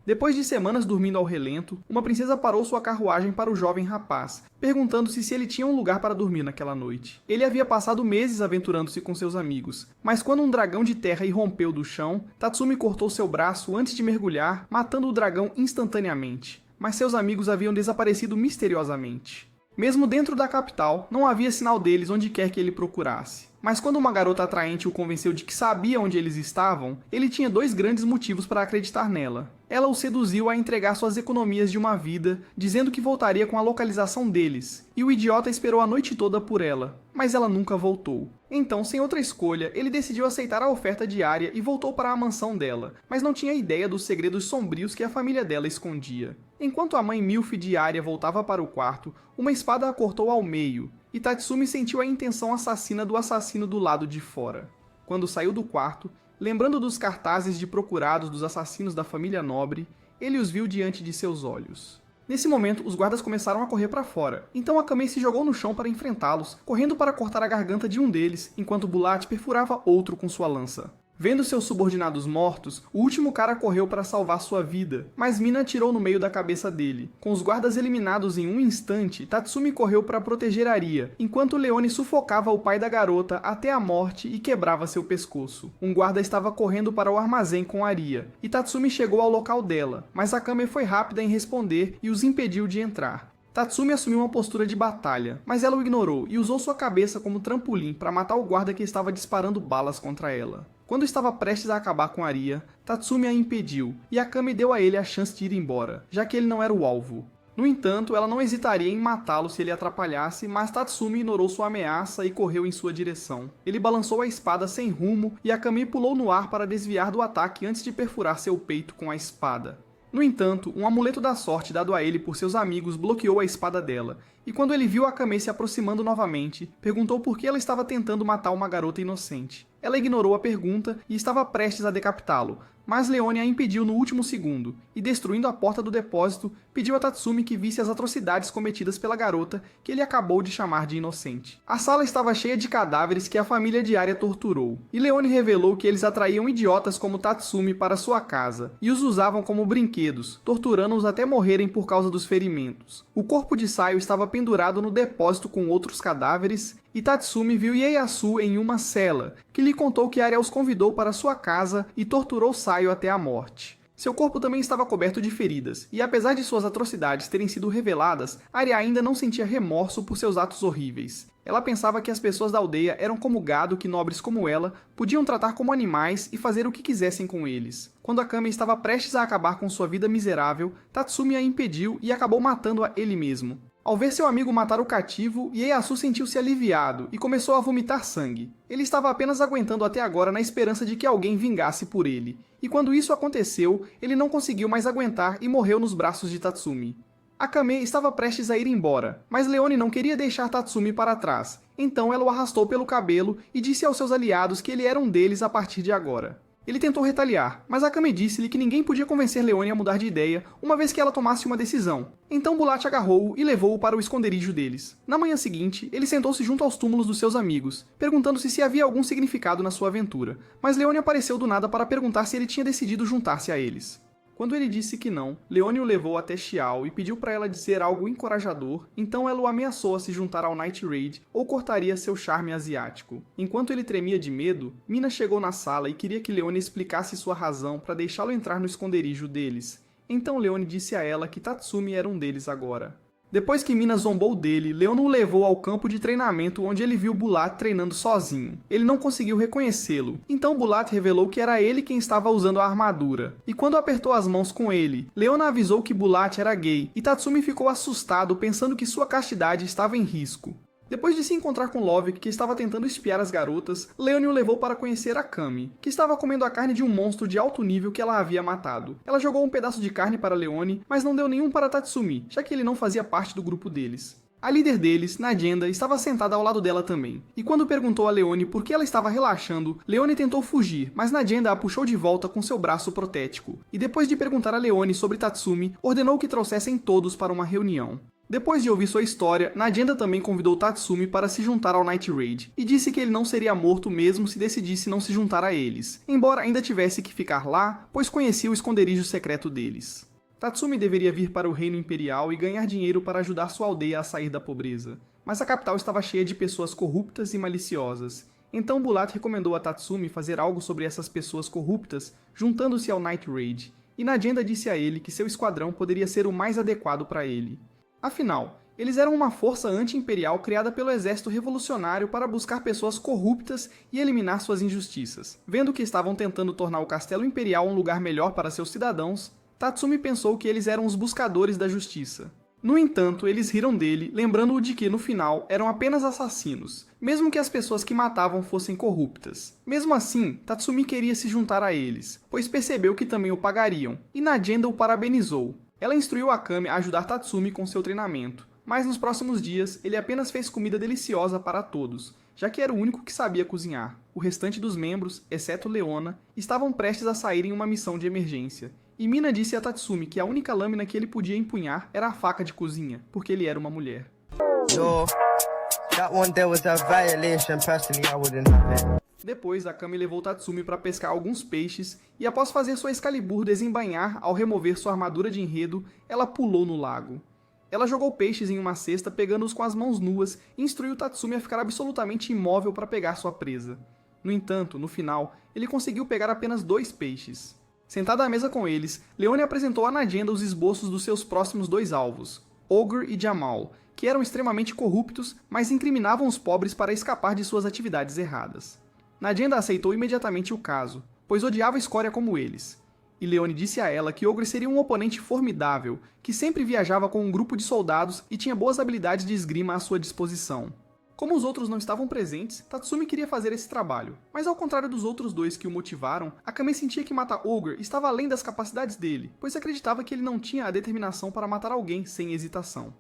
Depois de semanas dormindo ao relento, uma princesa parou sua carruagem para o jovem rapaz, perguntando-se se ele tinha um lugar para dormir naquela noite. Ele havia passado meses aventurando-se com seus amigos, mas quando um dragão de terra irrompeu do chão, Tatsumi cortou seu braço antes de mergulhar, matando o dragão instantaneamente. Mas seus amigos haviam desaparecido misteriosamente. Mesmo dentro da capital, não havia sinal deles onde quer que ele procurasse. Mas quando uma garota atraente o convenceu de que sabia onde eles estavam, ele tinha 2 grandes motivos para acreditar nela. Ela o seduziu a entregar suas economias de uma vida, dizendo que voltaria com a localização deles, e o idiota esperou a noite toda por ela, mas ela nunca voltou. Então, sem outra escolha, ele decidiu aceitar a oferta diária e voltou para a mansão dela, mas não tinha ideia dos segredos sombrios que a família dela escondia. Enquanto a mãe Milf de Arya voltava para o quarto, uma espada a cortou ao meio, e Tatsumi sentiu a intenção assassina do assassino do lado de fora. Quando saiu do quarto, lembrando dos cartazes de procurados dos assassinos da família nobre, ele os viu diante de seus olhos. Nesse momento, os guardas começaram a correr para fora, então Akame se jogou no chão para enfrentá-los, correndo para cortar a garganta de um deles, enquanto Bulat perfurava outro com sua lança. Vendo seus subordinados mortos, o último cara correu para salvar sua vida, mas Mina atirou no meio da cabeça dele. Com os guardas eliminados em um instante, Tatsumi correu para proteger Arya, enquanto Leone sufocava o pai da garota até a morte e quebrava seu pescoço. Um guarda estava correndo para o armazém com Arya, e Tatsumi chegou ao local dela, mas Akame foi rápida em responder e os impediu de entrar. Tatsumi assumiu uma postura de batalha, mas ela o ignorou e usou sua cabeça como trampolim para matar o guarda que estava disparando balas contra ela. Quando estava prestes a acabar com Arya, Tatsumi a impediu, e Akame deu a ele a chance de ir embora, já que ele não era o alvo. No entanto, ela não hesitaria em matá-lo se ele atrapalhasse, mas Tatsumi ignorou sua ameaça e correu em sua direção. Ele balançou a espada sem rumo e Akame pulou no ar para desviar do ataque antes de perfurar seu peito com a espada. No entanto, um amuleto da sorte dado a ele por seus amigos bloqueou a espada dela, e quando ele viu Akame se aproximando novamente, perguntou por que ela estava tentando matar uma garota inocente. Ela ignorou a pergunta e estava prestes a decapitá-lo, mas Leone a impediu no último segundo, e destruindo a porta do depósito, pediu a Tatsumi que visse as atrocidades cometidas pela garota que ele acabou de chamar de inocente. A sala estava cheia de cadáveres que a família de Arya torturou, e Leone revelou que eles atraíam idiotas como Tatsumi para sua casa, e os usavam como brinquedos, torturando-os até morrerem por causa dos ferimentos. O corpo de Saio estava pendurado no depósito com outros cadáveres, e Tatsumi viu Ieyasu em uma cela, que lhe contou que Arya os convidou para sua casa e torturou Saio até a morte. Seu corpo também estava coberto de feridas, e apesar de suas atrocidades terem sido reveladas, Arya ainda não sentia remorso por seus atos horríveis. Ela pensava que as pessoas da aldeia eram como gado que nobres como ela podiam tratar como animais e fazer o que quisessem com eles. Quando Akame estava prestes a acabar com sua vida miserável, Tatsumi a impediu e acabou matando-a ele mesmo. Ao ver seu amigo matar o cativo, Ieyasu sentiu-se aliviado e começou a vomitar sangue. Ele estava apenas aguentando até agora na esperança de que alguém vingasse por ele. E quando isso aconteceu, ele não conseguiu mais aguentar e morreu nos braços de Tatsumi. Akame estava prestes a ir embora, mas Leone não queria deixar Tatsumi para trás. Então ela o arrastou pelo cabelo e disse aos seus aliados que ele era um deles a partir de agora. Ele tentou retaliar, mas Akame disse-lhe que ninguém podia convencer Leone a mudar de ideia, uma vez que ela tomasse uma decisão. Então Bulat agarrou-o e levou-o para o esconderijo deles. Na manhã seguinte, ele sentou-se junto aos túmulos dos seus amigos, perguntando-se se havia algum significado na sua aventura, mas Leone apareceu do nada para perguntar se ele tinha decidido juntar-se a eles. Quando ele disse que não, Leone o levou até Xiao e pediu para ela dizer algo encorajador, então ela o ameaçou a se juntar ao Night Raid ou cortaria seu charme asiático. Enquanto ele tremia de medo, Mina chegou na sala e queria que Leone explicasse sua razão para deixá-lo entrar no esconderijo deles. Então Leone disse a ela que Tatsumi era um deles agora. Depois que Mina zombou dele, Leone o levou ao campo de treinamento onde ele viu Bulat treinando sozinho. Ele não conseguiu reconhecê-lo, então Bulat revelou que era ele quem estava usando a armadura. E quando apertou as mãos com ele, Leone avisou que Bulat era gay, e Tatsumi ficou assustado pensando que sua castidade estava em risco. Depois de se encontrar com Lovick, que estava tentando espiar as garotas, Leone o levou para conhecer Akame, que estava comendo a carne de um monstro de alto nível que ela havia matado. Ela jogou um pedaço de carne para Leone, mas não deu nenhum para Tatsumi, já que ele não fazia parte do grupo deles. A líder deles, Najenda, estava sentada ao lado dela também, e quando perguntou a Leone por que ela estava relaxando, Leone tentou fugir, mas Najenda a puxou de volta com seu braço protético, e depois de perguntar a Leone sobre Tatsumi, ordenou que trouxessem todos para uma reunião. Depois de ouvir sua história, Nagenda também convidou Tatsumi para se juntar ao Night Raid, e disse que ele não seria morto mesmo se decidisse não se juntar a eles, embora ainda tivesse que ficar lá, pois conhecia o esconderijo secreto deles. Tatsumi deveria vir para o Reino Imperial e ganhar dinheiro para ajudar sua aldeia a sair da pobreza, mas a capital estava cheia de pessoas corruptas e maliciosas. Então Bulat recomendou a Tatsumi fazer algo sobre essas pessoas corruptas, juntando-se ao Night Raid, e Nagenda disse a ele que seu esquadrão poderia ser o mais adequado para ele. Afinal, eles eram uma força anti-imperial criada pelo exército revolucionário para buscar pessoas corruptas e eliminar suas injustiças. Vendo que estavam tentando tornar o castelo imperial um lugar melhor para seus cidadãos, Tatsumi pensou que eles eram os buscadores da justiça. No entanto, eles riram dele, lembrando-o de que, no final, eram apenas assassinos, mesmo que as pessoas que matavam fossem corruptas. Mesmo assim, Tatsumi queria se juntar a eles, pois percebeu que também o pagariam, e Nagenda o parabenizou. Ela instruiu Akame a ajudar Tatsumi com seu treinamento, mas nos próximos dias ele apenas fez comida deliciosa para todos, já que era o único que sabia cozinhar. O restante dos membros, exceto Leona, estavam prestes a sair em uma missão de emergência, e Mina disse a Tatsumi que a única lâmina que ele podia empunhar era a faca de cozinha, porque ele era uma mulher. Depois, Akame levou Tatsumi para pescar alguns peixes e, após fazer sua Excalibur desembainhar ao remover sua armadura de enredo, ela pulou no lago. Ela jogou peixes em uma cesta, pegando-os com as mãos nuas, e instruiu Tatsumi a ficar absolutamente imóvel para pegar sua presa. No entanto, no final, ele conseguiu pegar apenas 2 peixes. Sentada à mesa com eles, Leone apresentou a Nagenda os esboços dos seus próximos 2 alvos, Ogre e Jamal, que eram extremamente corruptos, mas incriminavam os pobres para escapar de suas atividades erradas. Nagenda aceitou imediatamente o caso, pois odiava escória como eles. E Leone disse a ela que Ogre seria um oponente formidável, que sempre viajava com um grupo de soldados e tinha boas habilidades de esgrima à sua disposição. Como os outros não estavam presentes, Tatsumi queria fazer esse trabalho, mas ao contrário dos outros 2 que o motivaram, Akame sentia que matar Ogre estava além das capacidades dele, pois acreditava que ele não tinha a determinação para matar alguém sem hesitação.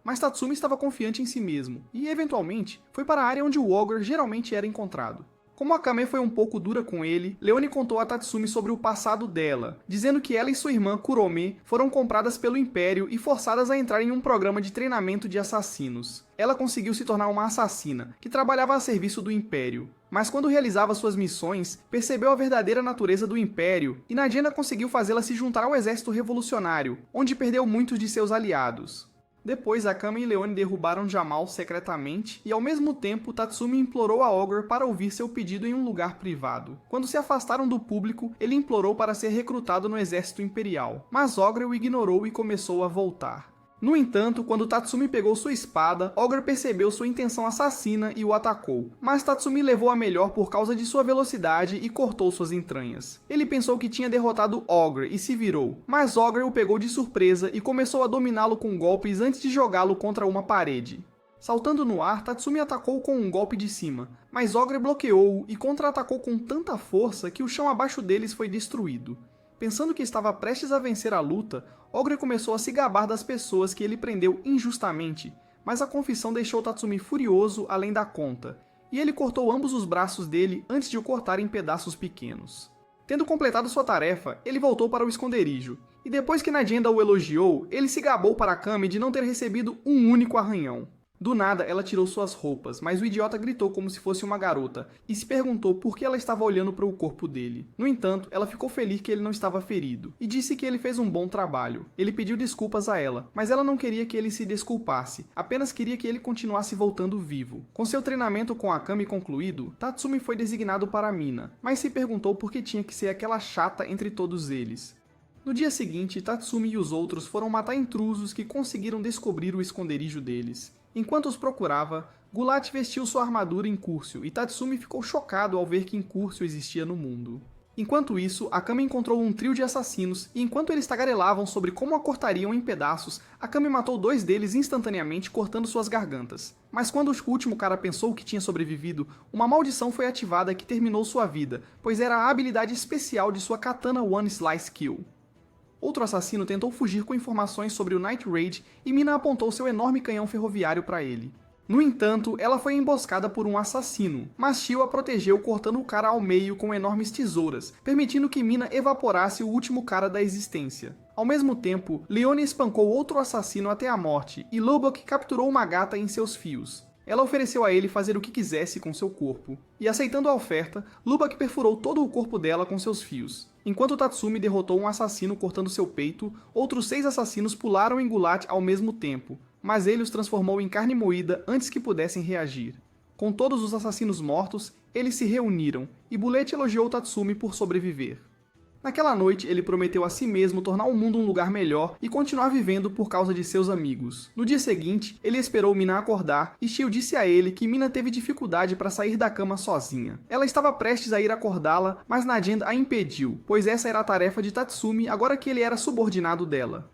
Mas Tatsumi estava confiante em si mesmo, e eventualmente foi para a área onde o Ogre geralmente era encontrado. Como Akame foi um pouco dura com ele, Leone contou a Tatsumi sobre o passado dela, dizendo que ela e sua irmã Kurome foram compradas pelo Império e forçadas a entrar em um programa de treinamento de assassinos. Ela conseguiu se tornar uma assassina, que trabalhava a serviço do Império. Mas quando realizava suas missões, percebeu a verdadeira natureza do Império, e Nagenda conseguiu fazê-la se juntar ao exército revolucionário, onde perdeu muitos de seus aliados. Depois, Akame e Leone derrubaram Jamal secretamente, e ao mesmo tempo Tatsumi implorou a Ogre para ouvir seu pedido em um lugar privado. Quando se afastaram do público, ele implorou para ser recrutado no exército imperial, mas Ogre o ignorou e começou a voltar. No entanto, quando Tatsumi pegou sua espada, Ogre percebeu sua intenção assassina e o atacou, mas Tatsumi levou a melhor por causa de sua velocidade e cortou suas entranhas. Ele pensou que tinha derrotado Ogre e se virou, mas Ogre o pegou de surpresa e começou a dominá-lo com golpes antes de jogá-lo contra uma parede. Saltando no ar, Tatsumi atacou com um golpe de cima, mas Ogre bloqueou-o e contra-atacou com tanta força que o chão abaixo deles foi destruído. Pensando que estava prestes a vencer a luta, Ogre começou a se gabar das pessoas que ele prendeu injustamente, mas a confissão deixou Tatsumi furioso além da conta, e ele cortou ambos os braços dele antes de o cortar em pedaços pequenos. Tendo completado sua tarefa, ele voltou para o esconderijo, e depois que Nagenda o elogiou, ele se gabou para Akame de não ter recebido um único arranhão. Do nada, ela tirou suas roupas, mas o idiota gritou como se fosse uma garota, e se perguntou por que ela estava olhando para o corpo dele. No entanto, ela ficou feliz que ele não estava ferido, e disse que ele fez um bom trabalho. Ele pediu desculpas a ela, mas ela não queria que ele se desculpasse, apenas queria que ele continuasse voltando vivo. Com seu treinamento com Akame concluído, Tatsumi foi designado para Mina, mas se perguntou por que tinha que ser aquela chata entre todos eles. No dia seguinte, Tatsumi e os outros foram matar intrusos que conseguiram descobrir o esconderijo deles. Enquanto os procurava, Gulat vestiu sua armadura Incurcio e Tatsumi ficou chocado ao ver que Incurcio existia no mundo. Enquanto isso, Akame encontrou um trio de assassinos e enquanto eles tagarelavam sobre como a cortariam em pedaços, Akame matou 2 deles instantaneamente cortando suas gargantas. Mas quando o último cara pensou que tinha sobrevivido, uma maldição foi ativada que terminou sua vida, pois era a habilidade especial de sua Katana One Slice Kill. Outro assassino tentou fugir com informações sobre o Night Raid e Mina apontou seu enorme canhão ferroviário para ele. No entanto, ela foi emboscada por um assassino, mas Shio a protegeu cortando o cara ao meio com enormes tesouras, permitindo que Mina evaporasse o último cara da existência. Ao mesmo tempo, Leone espancou outro assassino até a morte e Lubbock capturou uma gata em seus fios. Ela ofereceu a ele fazer o que quisesse com seu corpo, e aceitando a oferta, Lubbock perfurou todo o corpo dela com seus fios. Enquanto Tatsumi derrotou um assassino cortando seu peito, outros 6 assassinos pularam em Gulat ao mesmo tempo, mas ele os transformou em carne moída antes que pudessem reagir. Com todos os assassinos mortos, eles se reuniram, e Bullet elogiou Tatsumi por sobreviver. Naquela noite, ele prometeu a si mesmo tornar o mundo um lugar melhor e continuar vivendo por causa de seus amigos. No dia seguinte, ele esperou Mina acordar e Shio disse a ele que Mina teve dificuldade para sair da cama sozinha. Ela estava prestes a ir acordá-la, mas Najin a impediu, pois essa era a tarefa de Tatsumi agora que ele era subordinado dela.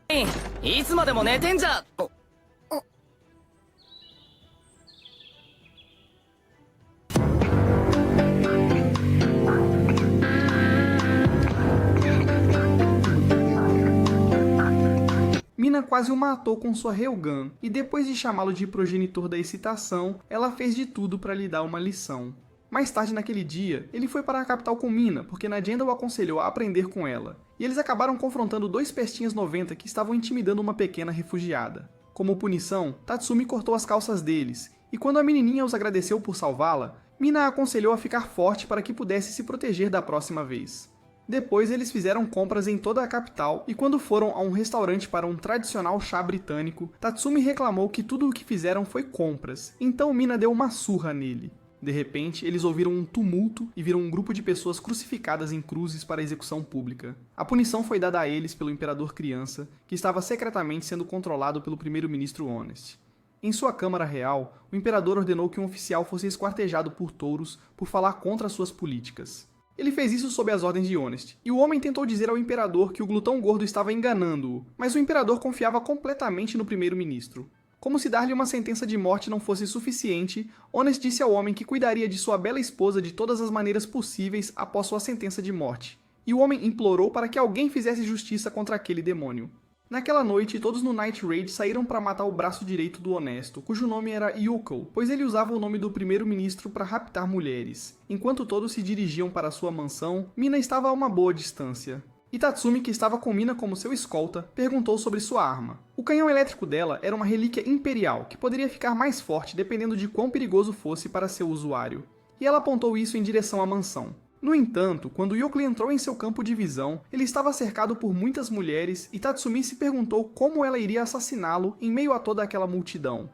Mina quase o matou com sua Railgun, e depois de chamá-lo de progenitor da excitação, ela fez de tudo para lhe dar uma lição. Mais tarde naquele dia, ele foi para a capital com Mina, porque Najin o aconselhou a aprender com ela, e eles acabaram confrontando 2 pestinhas 90 que estavam intimidando uma pequena refugiada. Como punição, Tatsumi cortou as calças deles, e quando a menininha os agradeceu por salvá-la, Mina a aconselhou a ficar forte para que pudesse se proteger da próxima vez. Depois eles fizeram compras em toda a capital e quando foram a um restaurante para um tradicional chá britânico, Tatsumi reclamou que tudo o que fizeram foi compras, então Mina deu uma surra nele. De repente, eles ouviram um tumulto e viram um grupo de pessoas crucificadas em cruzes para execução pública. A punição foi dada a eles pelo Imperador Criança, que estava secretamente sendo controlado pelo primeiro-ministro Honest. Em sua Câmara Real, o Imperador ordenou que um oficial fosse esquartejado por touros por falar contra suas políticas. Ele fez isso sob as ordens de Honest, e o homem tentou dizer ao Imperador que o glutão gordo estava enganando-o, mas o Imperador confiava completamente no primeiro-ministro. Como se dar-lhe uma sentença de morte não fosse suficiente, Honest disse ao homem que cuidaria de sua bela esposa de todas as maneiras possíveis após sua sentença de morte, e o homem implorou para que alguém fizesse justiça contra aquele demônio. Naquela noite, todos no Night Raid saíram para matar o braço direito do Honesto, cujo nome era Yuko, pois ele usava o nome do primeiro-ministro para raptar mulheres. Enquanto todos se dirigiam para sua mansão, Mina estava a uma boa distância. E Tatsumi, que estava com Mina como seu escolta, perguntou sobre sua arma. O canhão elétrico dela era uma relíquia imperial, que poderia ficar mais forte dependendo de quão perigoso fosse para seu usuário. E ela apontou isso em direção à mansão. No entanto, quando Yokli entrou em seu campo de visão, ele estava cercado por muitas mulheres e Tatsumi se perguntou como ela iria assassiná-lo em meio a toda aquela multidão.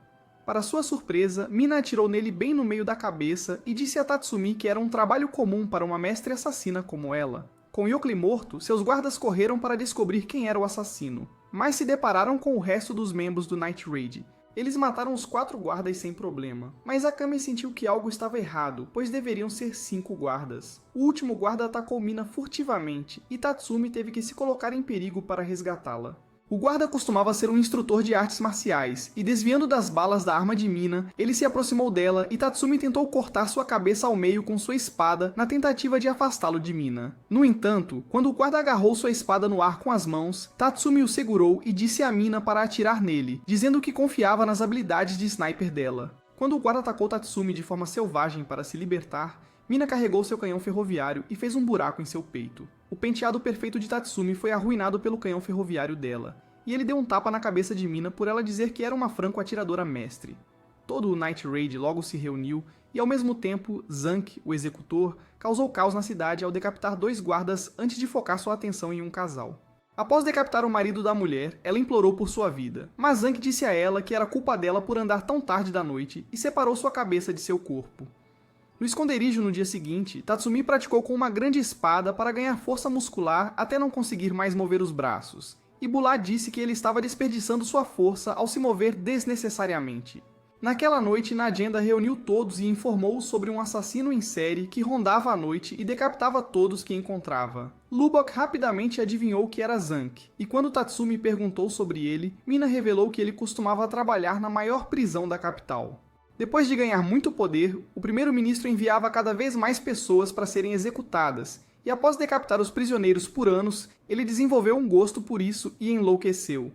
Para sua surpresa, Mina atirou nele bem no meio da cabeça e disse a Tatsumi que era um trabalho comum para uma mestre assassina como ela. Com Yokli morto, seus guardas correram para descobrir quem era o assassino, mas se depararam com o resto dos membros do Night Raid. Eles mataram os 4 guardas sem problema, mas Akame sentiu que algo estava errado, pois deveriam ser 5 guardas. O último guarda atacou Mina furtivamente, e Tatsumi teve que se colocar em perigo para resgatá-la. O guarda costumava ser um instrutor de artes marciais, e desviando das balas da arma de Mina, ele se aproximou dela e Tatsumi tentou cortar sua cabeça ao meio com sua espada na tentativa de afastá-lo de Mina. No entanto, quando o guarda agarrou sua espada no ar com as mãos, Tatsumi o segurou e disse a Mina para atirar nele, dizendo que confiava nas habilidades de sniper dela. Quando o guarda atacou Tatsumi de forma selvagem para se libertar, Mina carregou seu canhão ferroviário e fez um buraco em seu peito. O penteado perfeito de Tatsumi foi arruinado pelo canhão ferroviário dela, e ele deu um tapa na cabeça de Mina por ela dizer que era uma franco-atiradora mestre. Todo o Night Raid logo se reuniu, e ao mesmo tempo, Zank, o executor, causou caos na cidade ao decapitar 2 guardas antes de focar sua atenção em um casal. Após decapitar o marido da mulher, ela implorou por sua vida, mas Zank disse a ela que era culpa dela por andar tão tarde da noite e separou sua cabeça de seu corpo. No esconderijo no dia seguinte, Tatsumi praticou com uma grande espada para ganhar força muscular até não conseguir mais mover os braços, e Bulat disse que ele estava desperdiçando sua força ao se mover desnecessariamente. Naquela noite, Najin reuniu todos e informou sobre um assassino em série que rondava à noite e decapitava todos que encontrava. Lubbock rapidamente adivinhou que era Zank, e quando Tatsumi perguntou sobre ele, Mina revelou que ele costumava trabalhar na maior prisão da capital. Depois de ganhar muito poder, o primeiro-ministro enviava cada vez mais pessoas para serem executadas, e após decapitar os prisioneiros por anos, ele desenvolveu um gosto por isso e enlouqueceu.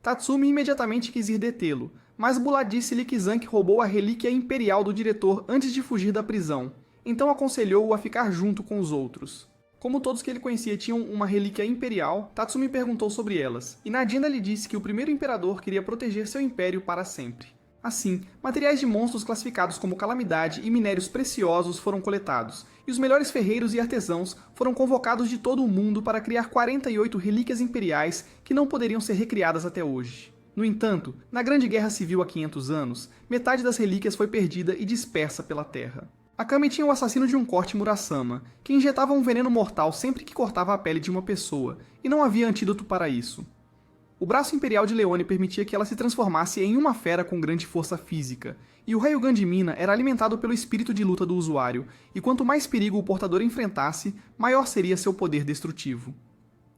Tatsumi imediatamente quis ir detê-lo, mas Bulat disse-lhe que Zank roubou a relíquia imperial do diretor antes de fugir da prisão, então aconselhou-o a ficar junto com os outros. Como todos que ele conhecia tinham uma relíquia imperial, Tatsumi perguntou sobre elas, e Nadinda lhe disse que o primeiro imperador queria proteger seu império para sempre. Assim, materiais de monstros classificados como calamidade e minérios preciosos foram coletados, e os melhores ferreiros e artesãos foram convocados de todo o mundo para criar 48 relíquias imperiais que não poderiam ser recriadas até hoje. No entanto, na Grande Guerra Civil há 500 anos, metade das relíquias foi perdida e dispersa pela terra. Akame tinha o assassino de um corte Murasama, que injetava um veneno mortal sempre que cortava a pele de uma pessoa, e não havia antídoto para isso. O braço imperial de Leone permitia que ela se transformasse em uma fera com grande força física, e o Ryugan de Mina era alimentado pelo espírito de luta do usuário, e quanto mais perigo o portador enfrentasse, maior seria seu poder destrutivo.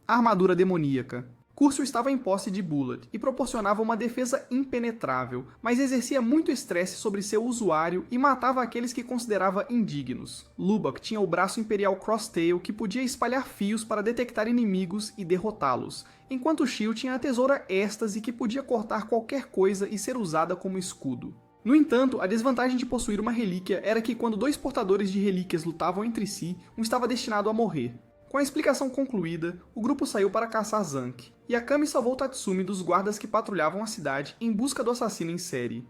A armadura demoníaca. Curcio estava em posse de Bullet e proporcionava uma defesa impenetrável, mas exercia muito estresse sobre seu usuário e matava aqueles que considerava indignos. Lubbock tinha o braço imperial Crosstail que podia espalhar fios para detectar inimigos e derrotá-los, enquanto Shio tinha a tesoura Êxtase que podia cortar qualquer coisa e ser usada como escudo. No entanto, a desvantagem de possuir uma relíquia era que quando dois portadores de relíquias lutavam entre si, um estava destinado a morrer. Com a explicação concluída, o grupo saiu para caçar Zanki, e Akame salvou Tatsumi dos guardas que patrulhavam a cidade em busca do assassino em série.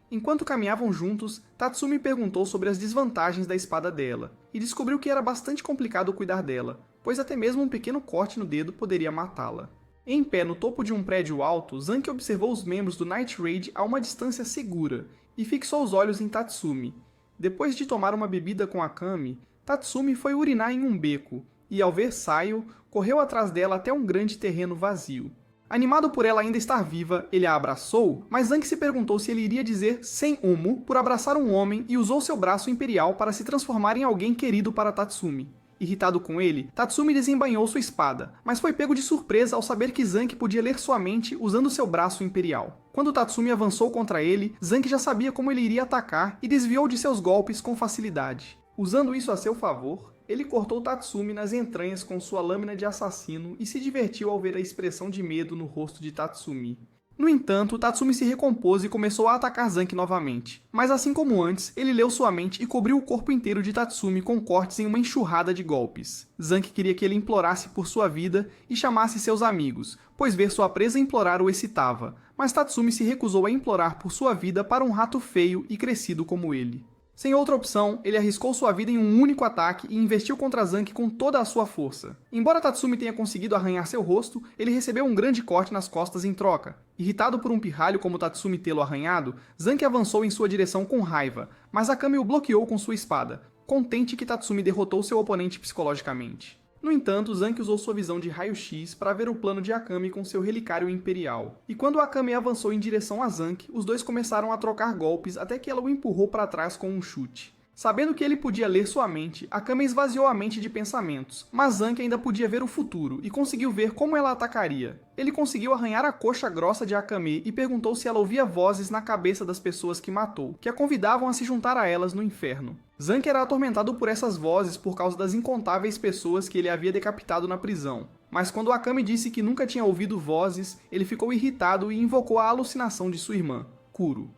Enquanto caminhavam juntos, Tatsumi perguntou sobre as desvantagens da espada dela, e descobriu que era bastante complicado cuidar dela, pois até mesmo um pequeno corte no dedo poderia matá-la. Em pé no topo de um prédio alto, Zanki observou os membros do Night Raid a uma distância segura, e fixou os olhos em Tatsumi. Depois de tomar uma bebida com Akame, Tatsumi foi urinar em um beco, e ao ver Sayo, correu atrás dela até um grande terreno vazio. Animado por ela ainda estar viva, ele a abraçou, mas Zanki se perguntou se ele iria dizer sem Umu por abraçar um homem e usou seu braço imperial para se transformar em alguém querido para Tatsumi. Irritado com ele, Tatsumi desembainhou sua espada, mas foi pego de surpresa ao saber que Zanki podia ler sua mente usando seu braço imperial. Quando Tatsumi avançou contra ele, Zanki já sabia como ele iria atacar e desviou de seus golpes com facilidade. Usando isso a seu favor, ele cortou Tatsumi nas entranhas com sua lâmina de assassino e se divertiu ao ver a expressão de medo no rosto de Tatsumi. No entanto, Tatsumi se recompôs e começou a atacar Zanki novamente, mas assim como antes, ele leu sua mente e cobriu o corpo inteiro de Tatsumi com cortes em uma enxurrada de golpes. Zanki queria que ele implorasse por sua vida e chamasse seus amigos, pois ver sua presa implorar o excitava, mas Tatsumi se recusou a implorar por sua vida para um rato feio e crescido como ele. Sem outra opção, ele arriscou sua vida em um único ataque e investiu contra Zanki com toda a sua força. Embora Tatsumi tenha conseguido arranhar seu rosto, ele recebeu um grande corte nas costas em troca. Irritado por um pirralho como Tatsumi tê-lo arranhado, Zanki avançou em sua direção com raiva, mas Akame o bloqueou com sua espada, contente que Tatsumi derrotou seu oponente psicologicamente. No entanto, Zanki usou sua visão de raio-x para ver o plano de Akame com seu relicário imperial. E quando Akame avançou em direção a Zanki, os dois começaram a trocar golpes até que ela o empurrou para trás com um chute. Sabendo que ele podia ler sua mente, Akame esvaziou a mente de pensamentos, mas Zanki ainda podia ver o futuro e conseguiu ver como ela atacaria. Ele conseguiu arranhar a coxa grossa de Akame e perguntou se ela ouvia vozes na cabeça das pessoas que matou, que a convidavam a se juntar a elas no inferno. Zanki era atormentado por essas vozes por causa das incontáveis pessoas que ele havia decapitado na prisão. Mas quando Akame disse que nunca tinha ouvido vozes, ele ficou irritado e invocou a alucinação de sua irmã, Kuro.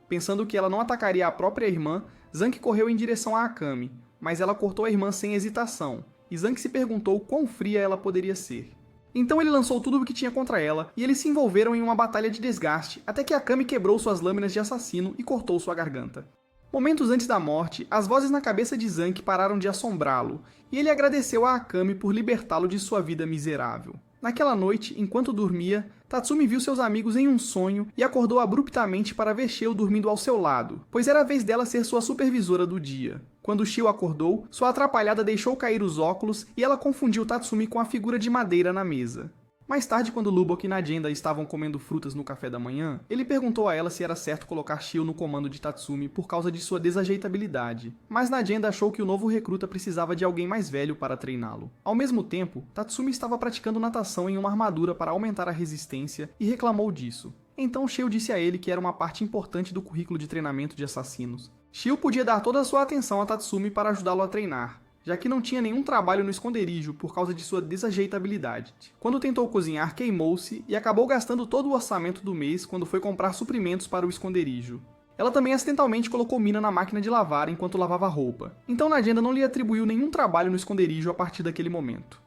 Pensando que ela não atacaria a própria irmã, Zanki correu em direção a Akame, mas ela cortou a irmã sem hesitação, e Zanki se perguntou quão fria ela poderia ser. Então ele lançou tudo o que tinha contra ela, e eles se envolveram em uma batalha de desgaste, até que Akame quebrou suas lâminas de assassino e cortou sua garganta. Momentos antes da morte, as vozes na cabeça de Zanki pararam de assombrá-lo, e ele agradeceu a Akame por libertá-lo de sua vida miserável. Naquela noite, enquanto dormia, Tatsumi viu seus amigos em um sonho e acordou abruptamente para ver Shio dormindo ao seu lado, pois era a vez dela ser sua supervisora do dia. Quando Shio acordou, sua atrapalhada deixou cair os óculos e ela confundiu Tatsumi com a figura de madeira na mesa. Mais tarde, quando Lubbock e Nadinda estavam comendo frutas no café da manhã, ele perguntou a ela se era certo colocar Shio no comando de Tatsumi por causa de sua desajeitabilidade, mas Nadinda achou que o novo recruta precisava de alguém mais velho para treiná-lo. Ao mesmo tempo, Tatsumi estava praticando natação em uma armadura para aumentar a resistência e reclamou disso. Então Shio disse a ele que era uma parte importante do currículo de treinamento de assassinos. Shio podia dar toda a sua atenção a Tatsumi para ajudá-lo a treinar, já que não tinha nenhum trabalho no esconderijo por causa de sua desajeitabilidade. Quando tentou cozinhar, queimou-se e acabou gastando todo o orçamento do mês quando foi comprar suprimentos para o esconderijo. Ela também acidentalmente colocou Mina na máquina de lavar enquanto lavava roupa, então Nadienda não lhe atribuiu nenhum trabalho no esconderijo a partir daquele momento.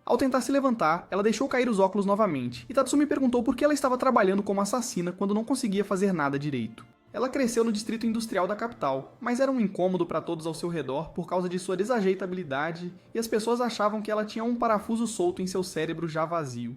Ao tentar se levantar, ela deixou cair os óculos novamente, e Tatsumi perguntou por que ela estava trabalhando como assassina quando não conseguia fazer nada direito. Ela cresceu no distrito industrial da capital, mas era um incômodo para todos ao seu redor por causa de sua desajeitabilidade, e as pessoas achavam que ela tinha um parafuso solto em seu cérebro já vazio.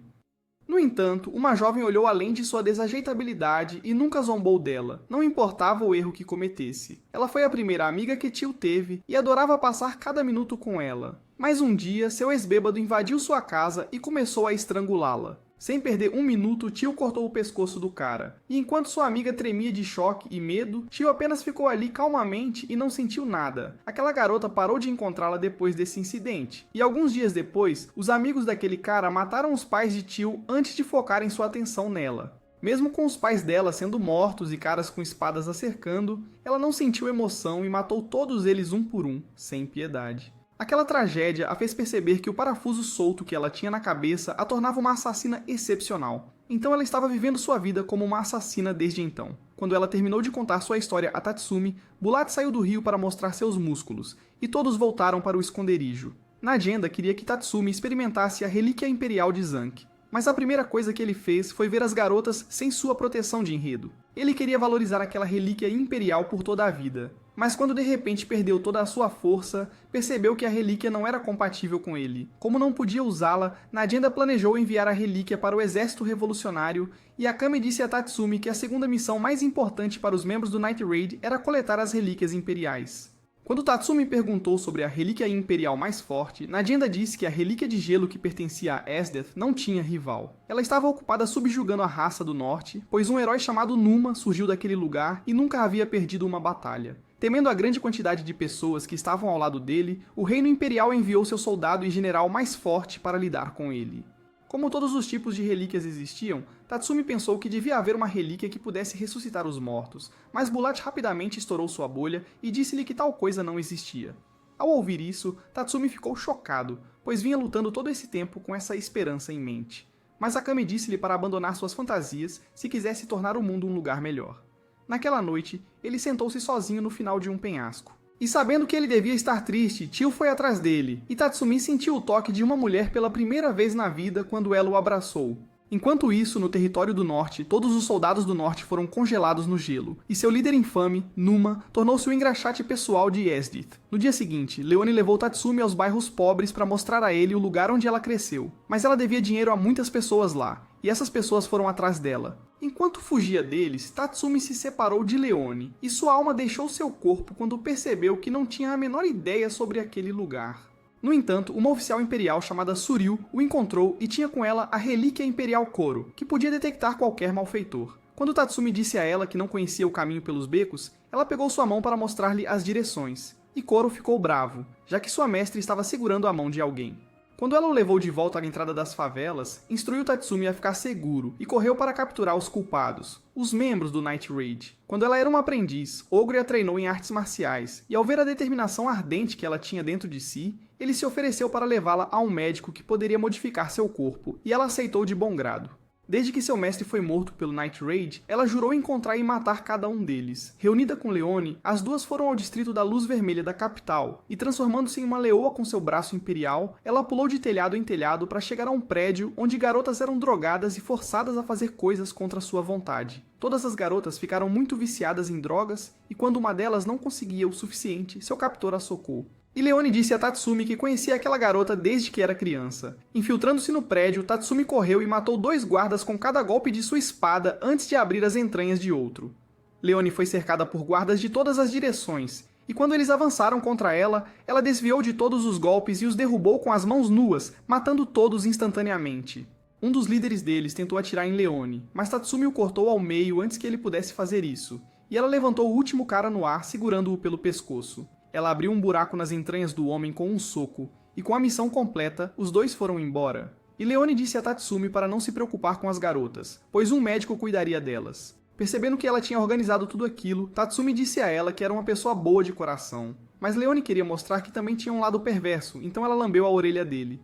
No entanto, uma jovem olhou além de sua desajeitabilidade e nunca zombou dela, não importava o erro que cometesse. Ela foi a primeira amiga que Tio teve e adorava passar cada minuto com ela. Mas um dia, seu ex-bêbado invadiu sua casa e começou a estrangulá-la. Sem perder um minuto, Tio cortou o pescoço do cara. E enquanto sua amiga tremia de choque e medo, Tio apenas ficou ali calmamente e não sentiu nada. Aquela garota parou de encontrá-la depois desse incidente. E alguns dias depois, os amigos daquele cara mataram os pais de Tio antes de focarem sua atenção nela. Mesmo com os pais dela sendo mortos e caras com espadas a cercando, ela não sentiu emoção e matou todos eles um por um, sem piedade. Aquela tragédia a fez perceber que o parafuso solto que ela tinha na cabeça a tornava uma assassina excepcional. Então ela estava vivendo sua vida como uma assassina desde então. Quando ela terminou de contar sua história a Tatsumi, Bulat saiu do rio para mostrar seus músculos, e todos voltaram para o esconderijo. Nadienda queria que Tatsumi experimentasse a relíquia imperial de Zank. Mas a primeira coisa que ele fez foi ver as garotas sem sua proteção de enredo. Ele queria valorizar aquela relíquia imperial por toda a vida. Mas quando de repente perdeu toda a sua força, percebeu que a relíquia não era compatível com ele. Como não podia usá-la, Nadienda planejou enviar a relíquia para o exército revolucionário, e Akame disse a Tatsumi que a segunda missão mais importante para os membros do Night Raid era coletar as relíquias imperiais. Quando Tatsumi perguntou sobre a relíquia imperial mais forte, Nadienda disse que a relíquia de gelo que pertencia a Esdeath não tinha rival. Ela estava ocupada subjugando a raça do norte, pois um herói chamado Numa surgiu daquele lugar e nunca havia perdido uma batalha. Temendo a grande quantidade de pessoas que estavam ao lado dele, o reino imperial enviou seu soldado e general mais forte para lidar com ele. Como todos os tipos de relíquias existiam, Tatsumi pensou que devia haver uma relíquia que pudesse ressuscitar os mortos, mas Bulat rapidamente estourou sua bolha e disse-lhe que tal coisa não existia. Ao ouvir isso, Tatsumi ficou chocado, pois vinha lutando todo esse tempo com essa esperança em mente. Mas Akame disse-lhe para abandonar suas fantasias se quisesse tornar o mundo um lugar melhor. Naquela noite, ele sentou-se sozinho no final de um penhasco. E sabendo que ele devia estar triste, Tio foi atrás dele, e Tatsumi sentiu o toque de uma mulher pela primeira vez na vida quando ela o abraçou. Enquanto isso, no território do norte, todos os soldados do norte foram congelados no gelo, e seu líder infame, Numa, tornou-se o engraxate pessoal de Esdeath. No dia seguinte, Leone levou Tatsumi aos bairros pobres para mostrar a ele o lugar onde ela cresceu, mas ela devia dinheiro a muitas pessoas lá, e essas pessoas foram atrás dela. Enquanto fugia deles, Tatsumi se separou de Leone, e sua alma deixou seu corpo quando percebeu que não tinha a menor ideia sobre aquele lugar. No entanto, uma oficial imperial chamada Suryu o encontrou e tinha com ela a relíquia imperial Koro, que podia detectar qualquer malfeitor. Quando Tatsumi disse a ela que não conhecia o caminho pelos becos, ela pegou sua mão para mostrar-lhe as direções, e Koro ficou bravo, já que sua mestre estava segurando a mão de alguém. Quando ela o levou de volta à entrada das favelas, instruiu Tatsumi a ficar seguro e correu para capturar os culpados, os membros do Night Raid. Quando ela era uma aprendiz, Ogre a treinou em artes marciais, e ao ver a determinação ardente que ela tinha dentro de si, ele se ofereceu para levá-la a um médico que poderia modificar seu corpo, e ela aceitou de bom grado. Desde que seu mestre foi morto pelo Night Raid, ela jurou encontrar e matar cada um deles. Reunida com Leone, as duas foram ao distrito da Luz Vermelha da capital, e transformando-se em uma leoa com seu braço imperial, ela pulou de telhado em telhado para chegar a um prédio onde garotas eram drogadas e forçadas a fazer coisas contra sua vontade. Todas as garotas ficaram muito viciadas em drogas, e quando uma delas não conseguia o suficiente, seu captor a socou. E Leone disse a Tatsumi que conhecia aquela garota desde que era criança. Infiltrando-se no prédio, Tatsumi correu e matou 2 guardas com cada golpe de sua espada antes de abrir as entranhas de outro. Leone foi cercada por guardas de todas as direções, e quando eles avançaram contra ela, ela desviou de todos os golpes e os derrubou com as mãos nuas, matando todos instantaneamente. Um dos líderes deles tentou atirar em Leone, mas Tatsumi o cortou ao meio antes que ele pudesse fazer isso, e ela levantou o último cara no ar segurando-o pelo pescoço. Ela abriu um buraco nas entranhas do homem com um soco, e com a missão completa, os dois foram embora. E Leone disse a Tatsumi para não se preocupar com as garotas, pois um médico cuidaria delas. Percebendo que ela tinha organizado tudo aquilo, Tatsumi disse a ela que era uma pessoa boa de coração. Mas Leone queria mostrar que também tinha um lado perverso, então ela lambeu a orelha dele.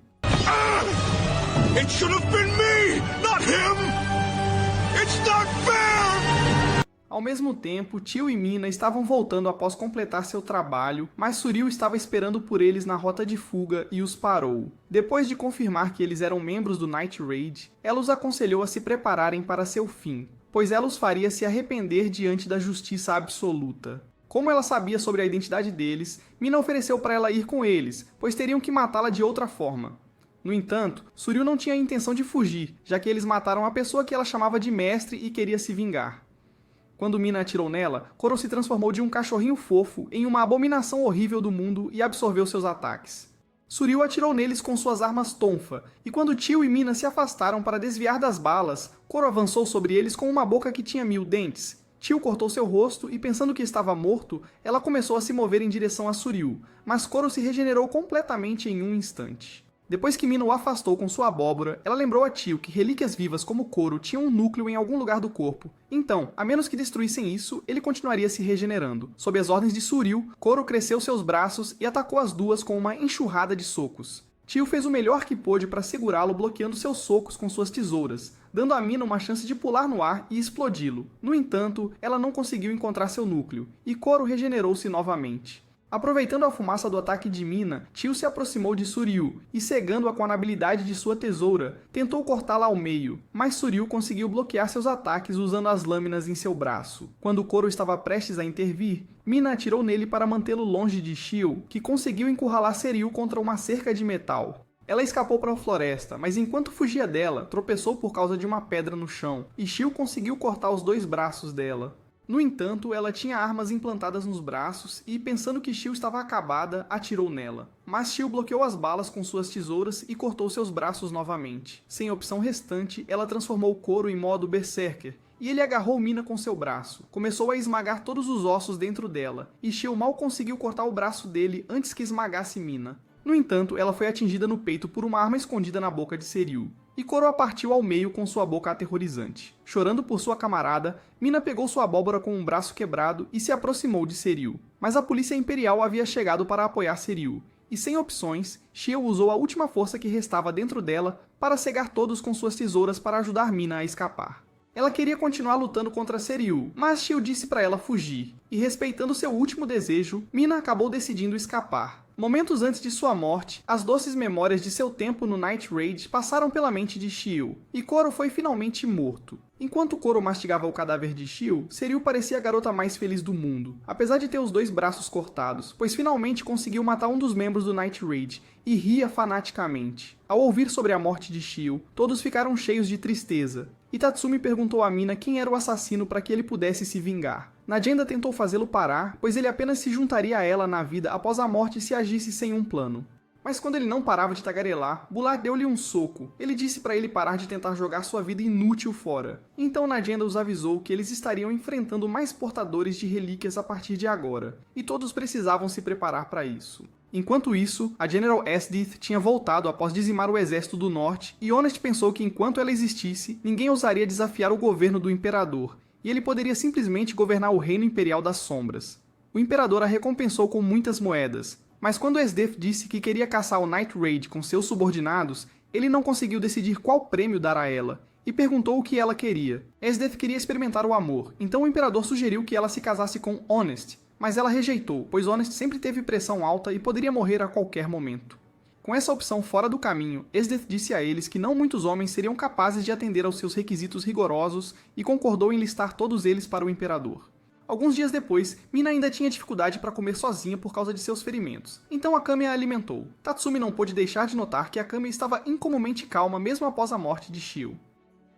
It should have been me, not him! It's not fair! Ao mesmo tempo, Tio e Mina estavam voltando após completar seu trabalho, mas Suril estava esperando por eles na rota de fuga e os parou. Depois de confirmar que eles eram membros do Night Raid, ela os aconselhou a se prepararem para seu fim, pois ela os faria se arrepender diante da justiça absoluta. Como ela sabia sobre a identidade deles, Mina ofereceu para ela ir com eles, pois teriam que matá-la de outra forma. No entanto, Suril não tinha a intenção de fugir, já que eles mataram a pessoa que ela chamava de mestre e queria se vingar. Quando Mina atirou nela, Koro se transformou de um cachorrinho fofo em uma abominação horrível do mundo e absorveu seus ataques. Suril atirou neles com suas armas tonfa, e quando Tio e Mina se afastaram para desviar das balas, Koro avançou sobre eles com uma boca que tinha 1000 dentes. Tio cortou seu rosto e, pensando que estava morto, ela começou a se mover em direção a Suril, mas Koro se regenerou completamente em um instante. Depois que Mina o afastou com sua abóbora, ela lembrou a Tio que relíquias vivas como Koro tinham um núcleo em algum lugar do corpo. Então, a menos que destruíssem isso, ele continuaria se regenerando. Sob as ordens de Suril, Koro cresceu seus braços e atacou as duas com uma enxurrada de socos. Tio fez o melhor que pôde para segurá-lo, bloqueando seus socos com suas tesouras, dando a Mina uma chance de pular no ar e explodi-lo. No entanto, ela não conseguiu encontrar seu núcleo, e Koro regenerou-se novamente. Aproveitando a fumaça do ataque de Mina, Tio se aproximou de Suril e, cegando-a com a habilidade de sua tesoura, tentou cortá-la ao meio, mas Suril conseguiu bloquear seus ataques usando as lâminas em seu braço. Quando Koro estava prestes a intervir, Mina atirou nele para mantê-lo longe de Shio, que conseguiu encurralar Suril contra uma cerca de metal. Ela escapou para a floresta, mas enquanto fugia dela, tropeçou por causa de uma pedra no chão, e Shio conseguiu cortar os 2 braços dela. No entanto, ela tinha armas implantadas nos braços e, pensando que Shio estava acabada, atirou nela. Mas Shio bloqueou as balas com suas tesouras e cortou seus braços novamente. Sem opção restante, ela transformou Koro em modo Berserker, e ele agarrou Mina com seu braço. Começou a esmagar todos os ossos dentro dela, e Shio mal conseguiu cortar o braço dele antes que esmagasse Mina. No entanto, ela foi atingida no peito por uma arma escondida na boca de Suril, e Koro a partiu ao meio com sua boca aterrorizante. Chorando por sua camarada, Mina pegou sua abóbora com um braço quebrado e se aproximou de Suril. Mas a polícia imperial havia chegado para apoiar Suril, e sem opções, Shio usou a última força que restava dentro dela para cegar todos com suas tesouras para ajudar Mina a escapar. Ela queria continuar lutando contra Suril, mas Shio disse para ela fugir, e respeitando seu último desejo, Mina acabou decidindo escapar. Momentos antes de sua morte, as doces memórias de seu tempo no Night Raid passaram pela mente de Shio, e Koro foi finalmente morto. Enquanto Koro mastigava o cadáver de Shio, Suril parecia a garota mais feliz do mundo, apesar de ter os 2 braços cortados, pois finalmente conseguiu matar um dos membros do Night Raid, e ria fanaticamente. Ao ouvir sobre a morte de Shio, todos ficaram cheios de tristeza, e Tatsumi perguntou a Mina quem era o assassino para que ele pudesse se vingar. Najenda tentou fazê-lo parar, pois ele apenas se juntaria a ela na vida após a morte se agisse sem um plano. Mas quando ele não parava de tagarelar, Bular deu-lhe um soco. Ele disse para ele parar de tentar jogar sua vida inútil fora. Então Najenda os avisou que eles estariam enfrentando mais portadores de relíquias a partir de agora, e todos precisavam se preparar para isso. Enquanto isso, a General Esdith tinha voltado após dizimar o exército do norte, e Honest pensou que enquanto ela existisse, ninguém ousaria desafiar o governo do Imperador, e ele poderia simplesmente governar o Reino Imperial das Sombras. O Imperador a recompensou com muitas moedas, mas quando Esdith disse que queria caçar o Night Raid com seus subordinados, ele não conseguiu decidir qual prêmio dar a ela, e perguntou o que ela queria. Esdith queria experimentar o amor, então o Imperador sugeriu que ela se casasse com Honest, mas ela rejeitou, pois Honest sempre teve pressão alta e poderia morrer a qualquer momento. Com essa opção fora do caminho, Esdith disse a eles que não muitos homens seriam capazes de atender aos seus requisitos rigorosos e concordou em listar todos eles para o Imperador. Alguns dias depois, Mina ainda tinha dificuldade para comer sozinha por causa de seus ferimentos, então Akame a alimentou. Tatsumi não pôde deixar de notar que Akame estava incomumente calma mesmo após a morte de Shio,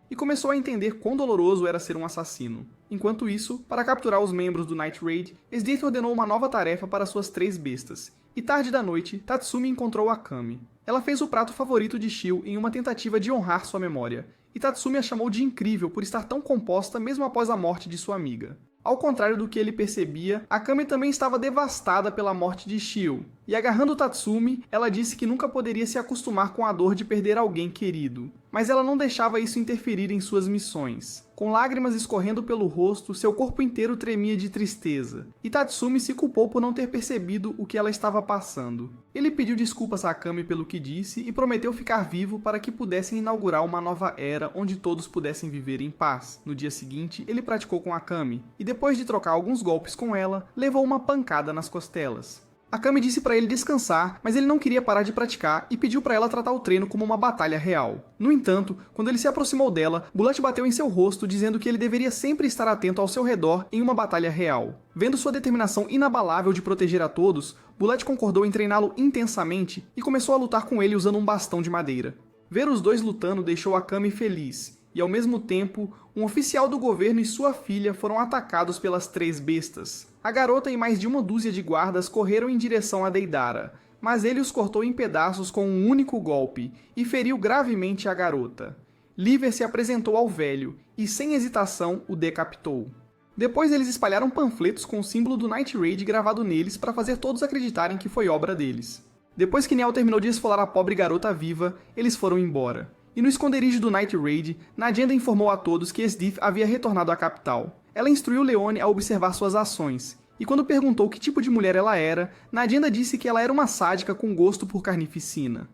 e começou a entender quão doloroso era ser um assassino. Enquanto isso, para capturar os membros do Night Raid, Esdith ordenou uma nova tarefa para suas 3 bestas, e tarde da noite, Tatsumi encontrou Akame. Ela fez o prato favorito de Shio em uma tentativa de honrar sua memória, e Tatsumi a chamou de incrível por estar tão composta mesmo após a morte de sua amiga. Ao contrário do que ele percebia, Akame também estava devastada pela morte de Shio, E agarrando Tatsumi, ela disse que nunca poderia se acostumar com a dor de perder alguém querido. Mas ela não deixava isso interferir em suas missões. Com lágrimas escorrendo pelo rosto, seu corpo inteiro tremia de tristeza. E Tatsumi se culpou por não ter percebido o que ela estava passando. Ele pediu desculpas a Akame pelo que disse e prometeu ficar vivo para que pudessem inaugurar uma nova era onde todos pudessem viver em paz. No dia seguinte, ele praticou com Akame, e depois de trocar alguns golpes com ela, levou uma pancada nas costelas. Akame disse para ele descansar, mas ele não queria parar de praticar e pediu para ela tratar o treino como uma batalha real. No entanto, quando ele se aproximou dela, Bulat bateu em seu rosto dizendo que ele deveria sempre estar atento ao seu redor em uma batalha real. Vendo sua determinação inabalável de proteger a todos, Bulat concordou em treiná-lo intensamente e começou a lutar com ele usando um bastão de madeira. Ver os dois lutando deixou Akame feliz, e ao mesmo tempo, um oficial do governo e sua filha foram atacados pelas três bestas. A garota e mais de uma dúzia de guardas correram em direção a Deidara, mas ele os cortou em pedaços com um único golpe e feriu gravemente a garota. Liver se apresentou ao velho e, sem hesitação, o decapitou. Depois eles espalharam panfletos com o símbolo do Night Raid gravado neles para fazer todos acreditarem que foi obra deles. Depois que Niall terminou de esfolar a pobre garota viva, eles foram embora. E no esconderijo do Night Raid, Nadienda informou a todos que Esdith havia retornado à capital. Ela instruiu Leone a observar suas ações, e quando perguntou que tipo de mulher ela era, Nadienda disse que ela era uma sádica com gosto por carnificina.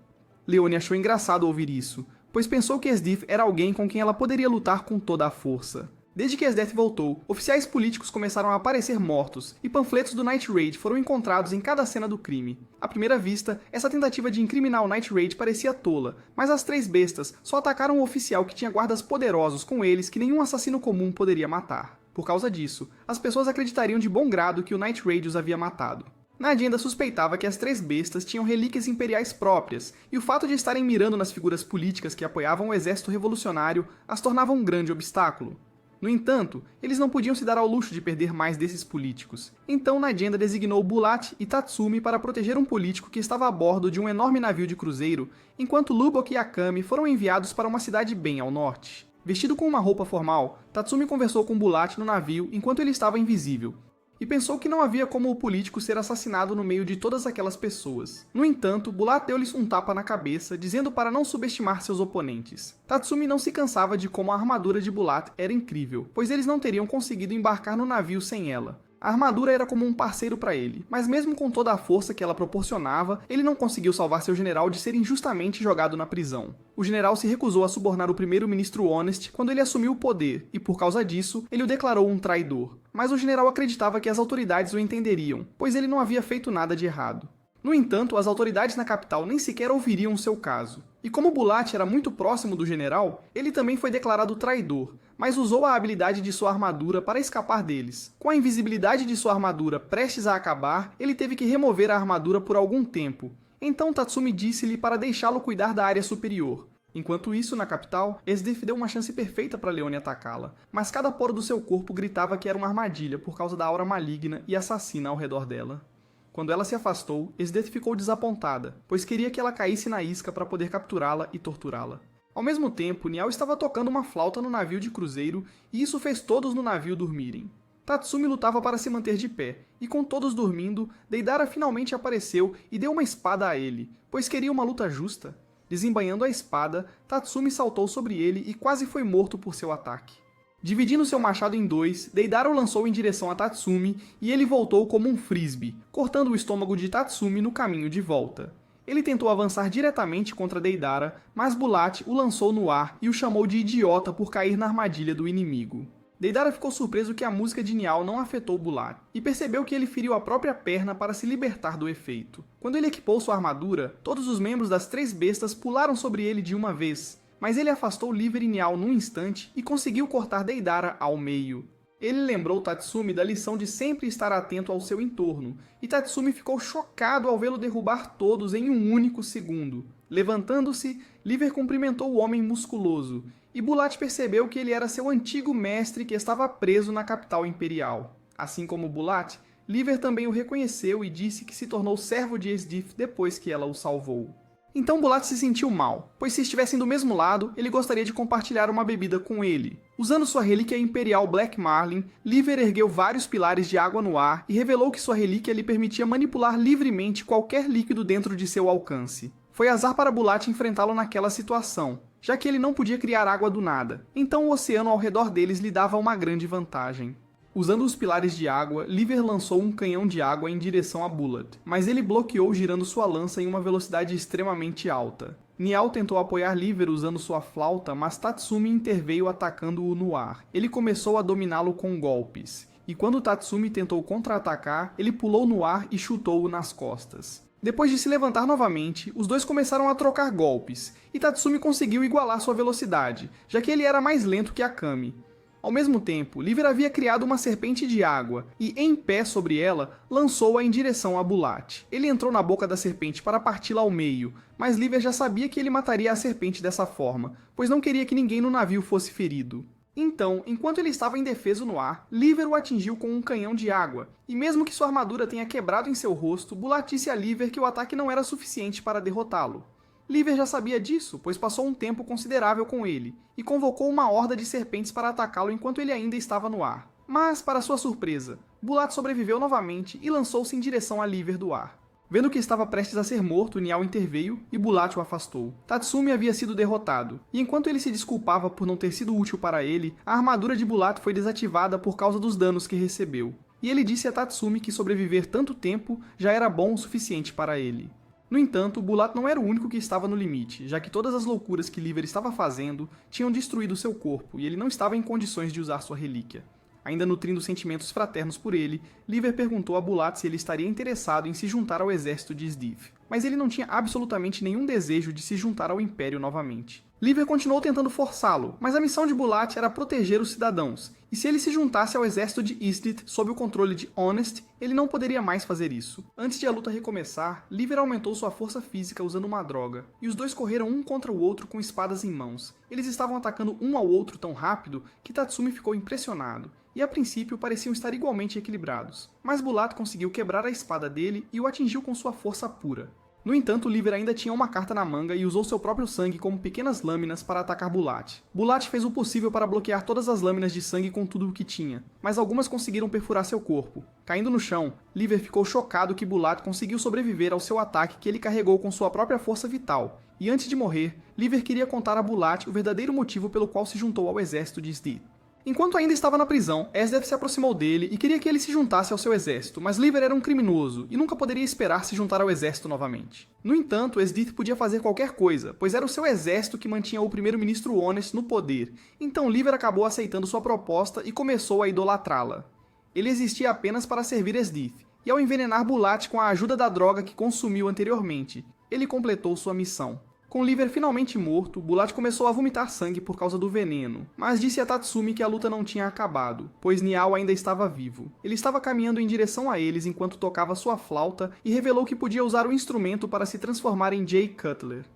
Leone achou engraçado ouvir isso, pois pensou que Esdith era alguém com quem ela poderia lutar com toda a força. Desde que Esdith voltou, oficiais políticos começaram a aparecer mortos, e panfletos do Night Raid foram encontrados em cada cena do crime. À primeira vista, essa tentativa de incriminar o Night Raid parecia tola, mas as três bestas só atacaram um oficial que tinha guardas poderosos com eles que nenhum assassino comum poderia matar. Por causa disso, as pessoas acreditariam de bom grado que o Night Raid os havia matado. Nadienda suspeitava que as três bestas tinham relíquias imperiais próprias, e o fato de estarem mirando nas figuras políticas que apoiavam o exército revolucionário as tornava um grande obstáculo. No entanto, eles não podiam se dar ao luxo de perder mais desses políticos. Então Nadienda designou Bulat e Tatsumi para proteger um político que estava a bordo de um enorme navio de cruzeiro, enquanto Lubok e Akame foram enviados para uma cidade bem ao norte. Vestido com uma roupa formal, Tatsumi conversou com Bulat no navio enquanto ele estava invisível, e pensou que não havia como o político ser assassinado no meio de todas aquelas pessoas. No entanto, Bulat deu-lhes um tapa na cabeça, dizendo para não subestimar seus oponentes. Tatsumi não se cansava de como a armadura de Bulat era incrível, pois eles não teriam conseguido embarcar no navio sem ela. A armadura era como um parceiro para ele, mas mesmo com toda a força que ela proporcionava, ele não conseguiu salvar seu general de ser injustamente jogado na prisão. O general se recusou a subornar o primeiro-ministro Honest quando ele assumiu o poder, e por causa disso, ele o declarou um traidor. Mas o general acreditava que as autoridades o entenderiam, pois ele não havia feito nada de errado. No entanto, as autoridades na capital nem sequer ouviriam seu caso. E como Bulat era muito próximo do general, ele também foi declarado traidor, mas usou a habilidade de sua armadura para escapar deles. Com a invisibilidade de sua armadura prestes a acabar, ele teve que remover a armadura por algum tempo. Então Tatsumi disse-lhe para deixá-lo cuidar da área superior. Enquanto isso, na capital, Esdith deu uma chance perfeita para Leone atacá-la, mas cada poro do seu corpo gritava que era uma armadilha por causa da aura maligna e assassina ao redor dela. Quando ela se afastou, Esdith ficou desapontada, pois queria que ela caísse na isca para poder capturá-la e torturá-la. Ao mesmo tempo, Niall estava tocando uma flauta no navio de cruzeiro e isso fez todos no navio dormirem. Tatsumi lutava para se manter de pé, e com todos dormindo, Deidara finalmente apareceu e deu uma espada a ele, pois queria uma luta justa. Desembainhando a espada, Tatsumi saltou sobre ele e quase foi morto por seu ataque. Dividindo seu machado em dois, Deidara o lançou em direção a Tatsumi e ele voltou como um frisbee, cortando o estômago de Tatsumi no caminho de volta. Ele tentou avançar diretamente contra Deidara, mas Bulat o lançou no ar e o chamou de idiota por cair na armadilha do inimigo. Deidara ficou surpreso que a música de Niall não afetou Bulat, e percebeu que ele feriu a própria perna para se libertar do efeito. Quando ele equipou sua armadura, todos os membros das três bestas pularam sobre ele de uma vez, mas ele afastou Liver e Niall num instante e conseguiu cortar Deidara ao meio. Ele lembrou Tatsumi da lição de sempre estar atento ao seu entorno, e Tatsumi ficou chocado ao vê-lo derrubar todos em um único segundo. Levantando-se, Liver cumprimentou o homem musculoso, e Bulat percebeu que ele era seu antigo mestre que estava preso na capital imperial. Assim como Bulat, Liver também o reconheceu e disse que se tornou servo de Esdith depois que ela o salvou. Então Bulat se sentiu mal, pois se estivessem do mesmo lado, ele gostaria de compartilhar uma bebida com ele. Usando sua relíquia imperial Black Marlin, Liver ergueu vários pilares de água no ar e revelou que sua relíquia lhe permitia manipular livremente qualquer líquido dentro de seu alcance. Foi azar para Bulat enfrentá-lo naquela situação, já que ele não podia criar água do nada, então o oceano ao redor deles lhe dava uma grande vantagem. Usando os pilares de água, Liver lançou um canhão de água em direção a Bulat, mas ele bloqueou girando sua lança em uma velocidade extremamente alta. Niall tentou apoiar Liver usando sua flauta, mas Tatsumi interveio atacando-o no ar. Ele começou a dominá-lo com golpes, e quando Tatsumi tentou contra-atacar, ele pulou no ar e chutou-o nas costas. Depois de se levantar novamente, os dois começaram a trocar golpes, e Tatsumi conseguiu igualar sua velocidade, já que ele era mais lento que Akami. Ao mesmo tempo, Liver havia criado uma serpente de água e, em pé sobre ela, lançou-a em direção a Bulat. Ele entrou na boca da serpente para parti-la ao meio, mas Liver já sabia que ele mataria a serpente dessa forma, pois não queria que ninguém no navio fosse ferido. Então, enquanto ele estava indefeso no ar, Liver o atingiu com um canhão de água, e mesmo que sua armadura tenha quebrado em seu rosto, Bulat disse a Liver que o ataque não era suficiente para derrotá-lo. Liver já sabia disso, pois passou um tempo considerável com ele, e convocou uma horda de serpentes para atacá-lo enquanto ele ainda estava no ar. Mas, para sua surpresa, Bulat sobreviveu novamente e lançou-se em direção a Liver do ar. Vendo que estava prestes a ser morto, Niall interveio e Bulat o afastou. Tatsumi havia sido derrotado, e enquanto ele se desculpava por não ter sido útil para ele, a armadura de Bulat foi desativada por causa dos danos que recebeu. E ele disse a Tatsumi que sobreviver tanto tempo já era bom o suficiente para ele. No entanto, Bulat não era o único que estava no limite, já que todas as loucuras que Liver estava fazendo tinham destruído seu corpo e ele não estava em condições de usar sua relíquia. Ainda nutrindo sentimentos fraternos por ele, Liver perguntou a Bulat se ele estaria interessado em se juntar ao exército de Sdiv, mas ele não tinha absolutamente nenhum desejo de se juntar ao Império novamente. Liver continuou tentando forçá-lo, mas a missão de Bulat era proteger os cidadãos, e se ele se juntasse ao exército de Isdit sob o controle de Honest, ele não poderia mais fazer isso. Antes de a luta recomeçar, Liver aumentou sua força física usando uma droga, e os dois correram um contra o outro com espadas em mãos. Eles estavam atacando um ao outro tão rápido que Tatsumi ficou impressionado, e a princípio pareciam estar igualmente equilibrados. Mas Bulat conseguiu quebrar a espada dele e o atingiu com sua força pura. No entanto, Liver ainda tinha uma carta na manga e usou seu próprio sangue como pequenas lâminas para atacar Bulat. Bulat fez o possível para bloquear todas as lâminas de sangue com tudo o que tinha, mas algumas conseguiram perfurar seu corpo. Caindo no chão, Liver ficou chocado que Bulat conseguiu sobreviver ao seu ataque que ele carregou com sua própria força vital, e antes de morrer, Liver queria contar a Bulat o verdadeiro motivo pelo qual se juntou ao exército de Sdi. Enquanto ainda estava na prisão, Esdev se aproximou dele e queria que ele se juntasse ao seu exército, mas Liver era um criminoso e nunca poderia esperar se juntar ao exército novamente. No entanto, Esdith podia fazer qualquer coisa, pois era o seu exército que mantinha o primeiro-ministro Honest no poder, então Liver acabou aceitando sua proposta e começou a idolatrá-la. Ele existia apenas para servir Esdith, e ao envenenar Bulat com a ajuda da droga que consumiu anteriormente, ele completou sua missão. Com Liver finalmente morto, Bulat começou a vomitar sangue por causa do veneno, mas disse a Tatsumi que a luta não tinha acabado, pois Niall ainda estava vivo. Ele estava caminhando em direção a eles enquanto tocava sua flauta e revelou que podia usar o instrumento para se transformar em Jay Cutler.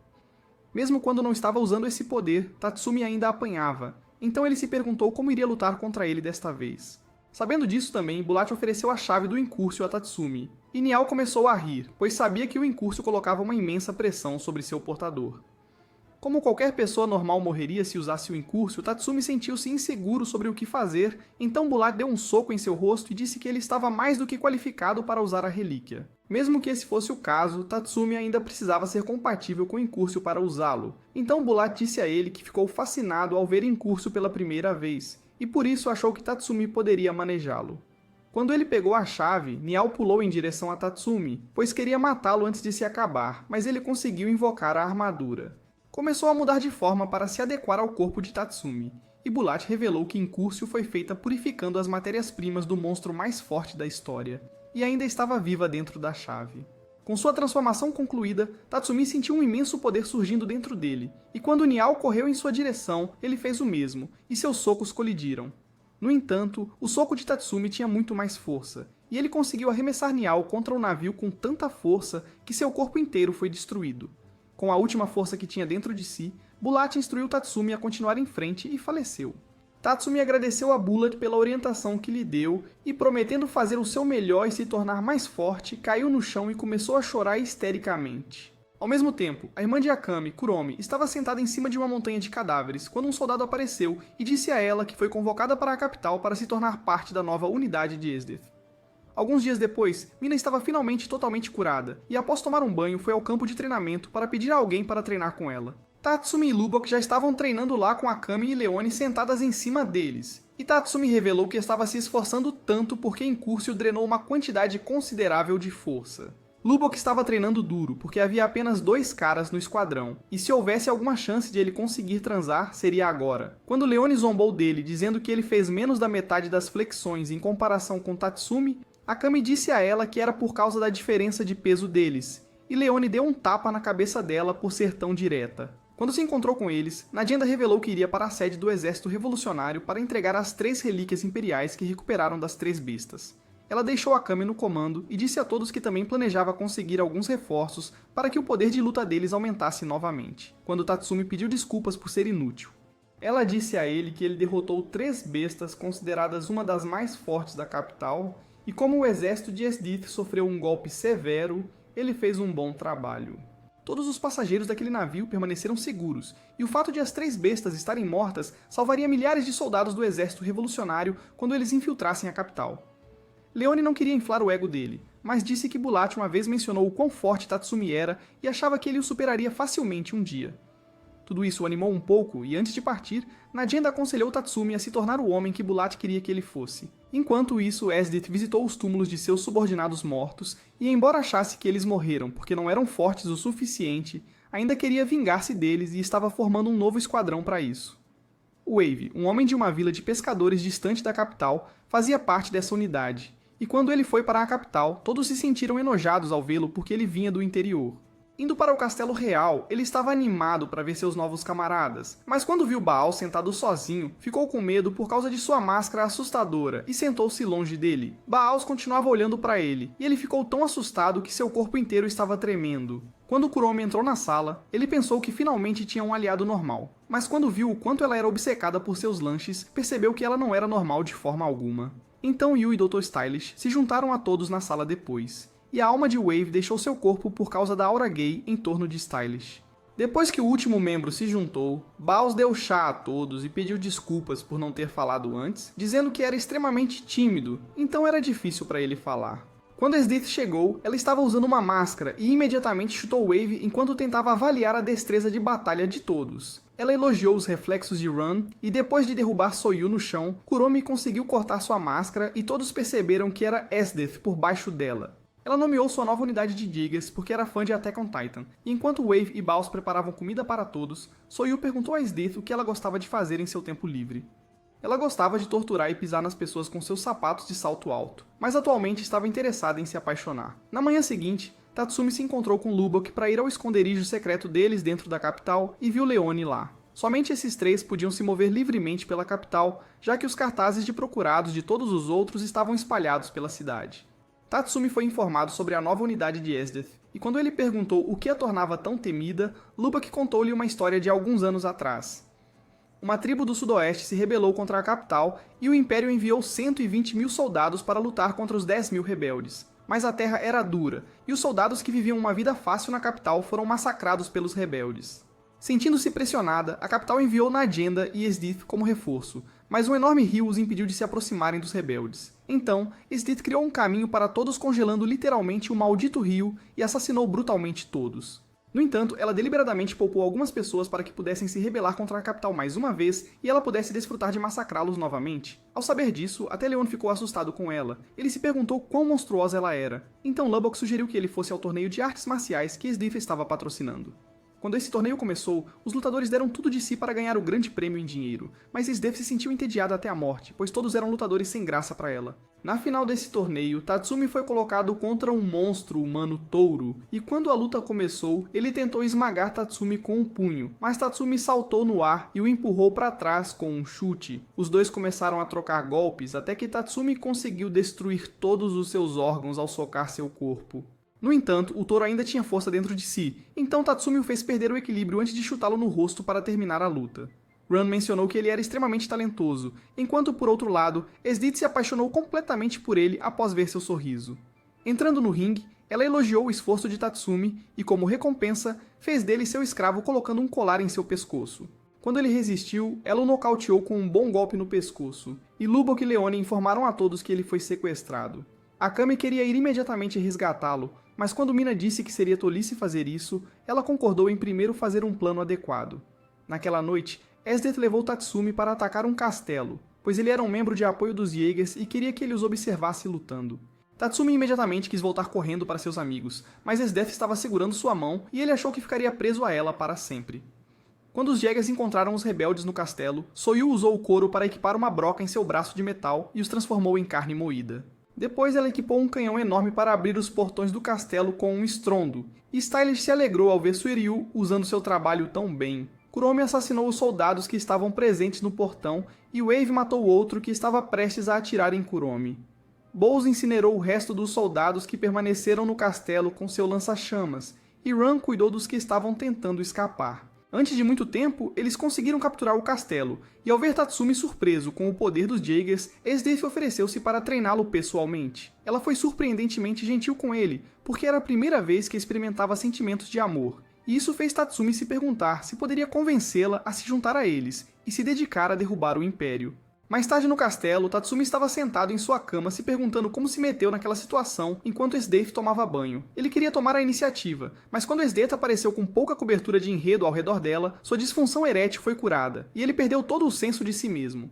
Mesmo quando não estava usando esse poder, Tatsumi ainda apanhava, então ele se perguntou como iria lutar contra ele desta vez. Sabendo disso também, Bulat ofereceu a chave do Incúrcio a Tatsumi, e Niall começou a rir, pois sabia que o Incúrcio colocava uma imensa pressão sobre seu portador. Como qualquer pessoa normal morreria se usasse o Incúrcio, Tatsumi sentiu-se inseguro sobre o que fazer, então Bulat deu um soco em seu rosto e disse que ele estava mais do que qualificado para usar a relíquia. Mesmo que esse fosse o caso, Tatsumi ainda precisava ser compatível com o Incúrcio para usá-lo, então Bulat disse a ele que ficou fascinado ao ver Incúrcio pela primeira vez, e por isso achou que Tatsumi poderia manejá-lo. Quando ele pegou a chave, Niall pulou em direção a Tatsumi, pois queria matá-lo antes de se acabar, mas ele conseguiu invocar a armadura. Começou a mudar de forma para se adequar ao corpo de Tatsumi, e Bulat revelou que Incúrcio foi feita purificando as matérias-primas do monstro mais forte da história, e ainda estava viva dentro da chave. Com sua transformação concluída, Tatsumi sentiu um imenso poder surgindo dentro dele, e quando Niall correu em sua direção, ele fez o mesmo, e seus socos colidiram. No entanto, o soco de Tatsumi tinha muito mais força, e ele conseguiu arremessar Niall contra o navio com tanta força que seu corpo inteiro foi destruído. Com a última força que tinha dentro de si, Bulat instruiu Tatsumi a continuar em frente e faleceu. Tatsumi agradeceu a Bulat pela orientação que lhe deu e, prometendo fazer o seu melhor e se tornar mais forte, caiu no chão e começou a chorar histericamente. Ao mesmo tempo, a irmã de Akame, Kuromi, estava sentada em cima de uma montanha de cadáveres quando um soldado apareceu e disse a ela que foi convocada para a capital para se tornar parte da nova unidade de Esdeath. Alguns dias depois, Mina estava finalmente totalmente curada, e após tomar um banho foi ao campo de treinamento para pedir a alguém para treinar com ela. Tatsumi e Lubbock já estavam treinando lá com Akame e Leone sentadas em cima deles, e Tatsumi revelou que estava se esforçando tanto porque Incurcio drenou uma quantidade considerável de força. Lubbock estava treinando duro, porque havia apenas 2 caras no esquadrão, e se houvesse alguma chance de ele conseguir transar, seria agora. Quando Leone zombou dele, dizendo que ele fez menos da metade das flexões em comparação com Tatsumi, Akame disse a ela que era por causa da diferença de peso deles, e Leone deu um tapa na cabeça dela por ser tão direta. Quando se encontrou com eles, Nadienda revelou que iria para a sede do exército revolucionário para entregar as 3 relíquias imperiais que recuperaram das 3 bestas. Ela deixou Akame no comando e disse a todos que também planejava conseguir alguns reforços para que o poder de luta deles aumentasse novamente, quando Tatsumi pediu desculpas por ser inútil. Ela disse a ele que ele derrotou 3 bestas consideradas uma das mais fortes da capital, e como o exército de Esdeath sofreu um golpe severo, ele fez um bom trabalho. Todos os passageiros daquele navio permaneceram seguros, e o fato de as 3 bestas estarem mortas salvaria milhares de soldados do exército revolucionário quando eles infiltrassem a capital. Leone não queria inflar o ego dele, mas disse que Bulat uma vez mencionou o quão forte Tatsumi era e achava que ele o superaria facilmente um dia. Tudo isso o animou um pouco e, antes de partir, Nadienda aconselhou Tatsumi a se tornar o homem que Bulat queria que ele fosse. Enquanto isso, Esdeath visitou os túmulos de seus subordinados mortos e, embora achasse que eles morreram porque não eram fortes o suficiente, ainda queria vingar-se deles e estava formando um novo esquadrão para isso. Wave, um homem de uma vila de pescadores distante da capital, fazia parte dessa unidade. E quando ele foi para a capital, todos se sentiram enojados ao vê-lo porque ele vinha do interior. Indo para o castelo real, ele estava animado para ver seus novos camaradas, mas quando viu Baal sentado sozinho, ficou com medo por causa de sua máscara assustadora e sentou-se longe dele. Baal continuava olhando para ele, e ele ficou tão assustado que seu corpo inteiro estava tremendo. Quando Kuromi entrou na sala, ele pensou que finalmente tinha um aliado normal, mas quando viu o quanto ela era obcecada por seus lanches, percebeu que ela não era normal de forma alguma. Então Yu e Dr. Stylish se juntaram a todos na sala depois, e a alma de Wave deixou seu corpo por causa da aura gay em torno de Stylish. Depois que o último membro se juntou, Baus deu chá a todos e pediu desculpas por não ter falado antes, dizendo que era extremamente tímido, então era difícil para ele falar. Quando Esdeath chegou, ela estava usando uma máscara e imediatamente chutou Wave enquanto tentava avaliar a destreza de batalha de todos. Ela elogiou os reflexos de Run e depois de derrubar Soyu no chão, Kuromi conseguiu cortar sua máscara e todos perceberam que era Esdeath por baixo dela. Ela nomeou sua nova unidade de Diggers porque era fã de Attack on Titan, e enquanto Wave e Baus preparavam comida para todos, Soyu perguntou a Esdeath o que ela gostava de fazer em seu tempo livre. Ela gostava de torturar e pisar nas pessoas com seus sapatos de salto alto, mas atualmente estava interessada em se apaixonar. Na manhã seguinte, Tatsumi se encontrou com Lubbock para ir ao esconderijo secreto deles dentro da capital e viu Leone lá. Somente esses 3 podiam se mover livremente pela capital, já que os cartazes de procurados de todos os outros estavam espalhados pela cidade. Tatsumi foi informado sobre a nova unidade de Esdeath, e quando ele perguntou o que a tornava tão temida, Lubbock contou-lhe uma história de alguns anos atrás. Uma tribo do sudoeste se rebelou contra a capital e o Império enviou 120 mil soldados para lutar contra os 10 mil rebeldes. Mas a terra era dura, e os soldados que viviam uma vida fácil na capital foram massacrados pelos rebeldes. Sentindo-se pressionada, a capital enviou Nadienda e Esdeath como reforço, mas um enorme rio os impediu de se aproximarem dos rebeldes. Então, Esdeath criou um caminho para todos, congelando literalmente o maldito rio e assassinou brutalmente todos. No entanto, ela deliberadamente poupou algumas pessoas para que pudessem se rebelar contra a capital mais uma vez e ela pudesse desfrutar de massacrá-los novamente. Ao saber disso, até Leone ficou assustado com ela. Ele se perguntou quão monstruosa ela era. Então Lubbock sugeriu que ele fosse ao torneio de artes marciais que Esdeath estava patrocinando. Quando esse torneio começou, os lutadores deram tudo de si para ganhar o grande prêmio em dinheiro, mas Esdeath se sentiu entediada até a morte, pois todos eram lutadores sem graça para ela. Na final desse torneio, Tatsumi foi colocado contra um monstro humano touro, e quando a luta começou, ele tentou esmagar Tatsumi com um punho, mas Tatsumi saltou no ar e o empurrou para trás com um chute. Os dois começaram a trocar golpes até que Tatsumi conseguiu destruir todos os seus órgãos ao socar seu corpo. No entanto, o touro ainda tinha força dentro de si, então Tatsumi o fez perder o equilíbrio antes de chutá-lo no rosto para terminar a luta. Run mencionou que ele era extremamente talentoso, enquanto por outro lado, Esdeath se apaixonou completamente por ele após ver seu sorriso. Entrando no ringue, Ela elogiou o esforço de Tatsumi e, como recompensa, fez dele seu escravo colocando um colar em seu pescoço. Quando ele resistiu, ela o nocauteou com um bom golpe no pescoço, e Lubbock e Leone informaram a todos que ele foi sequestrado. Akame queria ir imediatamente resgatá-lo, mas quando Mina disse que seria tolice fazer isso, ela concordou em primeiro fazer um plano adequado. Naquela noite, Esdeath levou Tatsumi para atacar um castelo, pois ele era um membro de apoio dos Jaegers e queria que ele os observasse lutando. Tatsumi imediatamente quis voltar correndo para seus amigos, mas Esdeath estava segurando sua mão e ele achou que ficaria preso a ela para sempre. Quando os Jaegers encontraram os rebeldes no castelo, Soyu usou o couro para equipar uma broca em seu braço de metal e os transformou em carne moída. Depois ela equipou um canhão enorme para abrir os portões do castelo com um estrondo, e Stylish se alegrou ao ver Suiryu usando seu trabalho tão bem. Kuromi assassinou os soldados que estavam presentes no portão e Wave matou outro que estava prestes a atirar em Kuromi. Bowles incinerou o resto dos soldados que permaneceram no castelo com seu lança-chamas, e Ran cuidou dos que estavam tentando escapar. Antes de muito tempo, eles conseguiram capturar o castelo, e ao ver Tatsumi surpreso com o poder dos Jaegers, Esdeath ofereceu-se para treiná-lo pessoalmente. Ela foi surpreendentemente gentil com ele, porque era a primeira vez que experimentava sentimentos de amor, e isso fez Tatsumi se perguntar se poderia convencê-la a se juntar a eles, e se dedicar a derrubar o Império. Mais tarde no castelo, Tatsumi estava sentado em sua cama se perguntando como se meteu naquela situação enquanto Esdeath tomava banho. Ele queria tomar a iniciativa, mas quando Esdeath apareceu com pouca cobertura de enredo ao redor dela, sua disfunção erétil foi curada, e ele perdeu todo o senso de si mesmo.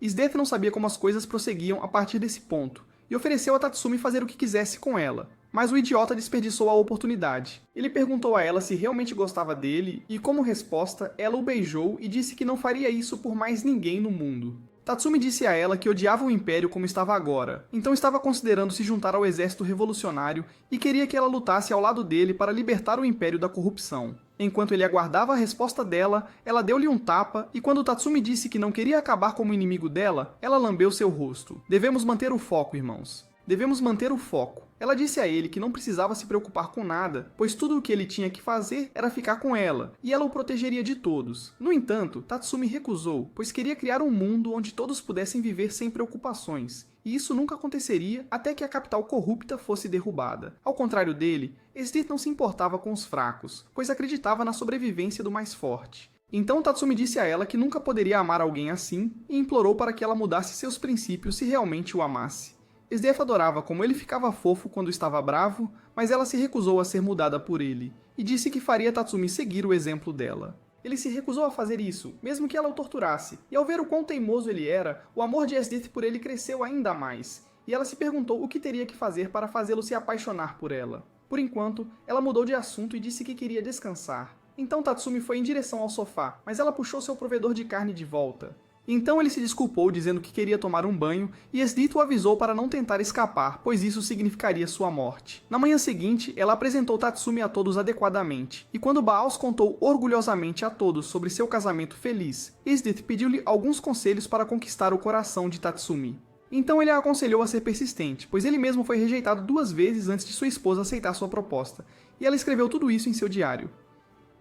Esdeath não sabia como as coisas prosseguiam a partir desse ponto, e ofereceu a Tatsumi fazer o que quisesse com ela, mas o idiota desperdiçou a oportunidade. Ele perguntou a ela se realmente gostava dele, e como resposta, ela o beijou e disse que não faria isso por mais ninguém no mundo. Tatsumi disse a ela que odiava o Império como estava agora, então estava considerando se juntar ao exército revolucionário e queria que ela lutasse ao lado dele para libertar o Império da corrupção. Enquanto ele aguardava a resposta dela, ela deu-lhe um tapa e quando Tatsumi disse que não queria acabar como inimigo dela, ela lambeu seu rosto. Devemos manter o foco, irmãos. Devemos manter o foco. Ela disse a ele que não precisava se preocupar com nada, pois tudo o que ele tinha que fazer era ficar com ela, e ela o protegeria de todos. No entanto, Tatsumi recusou, pois queria criar um mundo onde todos pudessem viver sem preocupações, e isso nunca aconteceria até que a capital corrupta fosse derrubada. Ao contrário dele, Esdeath não se importava com os fracos, pois acreditava na sobrevivência do mais forte. Então Tatsumi disse a ela que nunca poderia amar alguém assim, e implorou para que ela mudasse seus princípios se realmente o amasse. Esdeath adorava como ele ficava fofo quando estava bravo, mas ela se recusou a ser mudada por ele, e disse que faria Tatsumi seguir o exemplo dela. Ele se recusou a fazer isso, mesmo que ela o torturasse, e ao ver o quão teimoso ele era, o amor de Esdeath por ele cresceu ainda mais, e ela se perguntou o que teria que fazer para fazê-lo se apaixonar por ela. Por enquanto, ela mudou de assunto e disse que queria descansar. Então Tatsumi foi em direção ao sofá, mas ela puxou seu provedor de carne de volta. Então ele se desculpou dizendo que queria tomar um banho e Esdeath o avisou para não tentar escapar, pois isso significaria sua morte. Na manhã seguinte, ela apresentou Tatsumi a todos adequadamente, e quando Baals contou orgulhosamente a todos sobre seu casamento feliz, Esdeath pediu-lhe alguns conselhos para conquistar o coração de Tatsumi. Então ele a aconselhou a ser persistente, pois ele mesmo foi rejeitado 2 vezes antes de sua esposa aceitar sua proposta, e ela escreveu tudo isso em seu diário.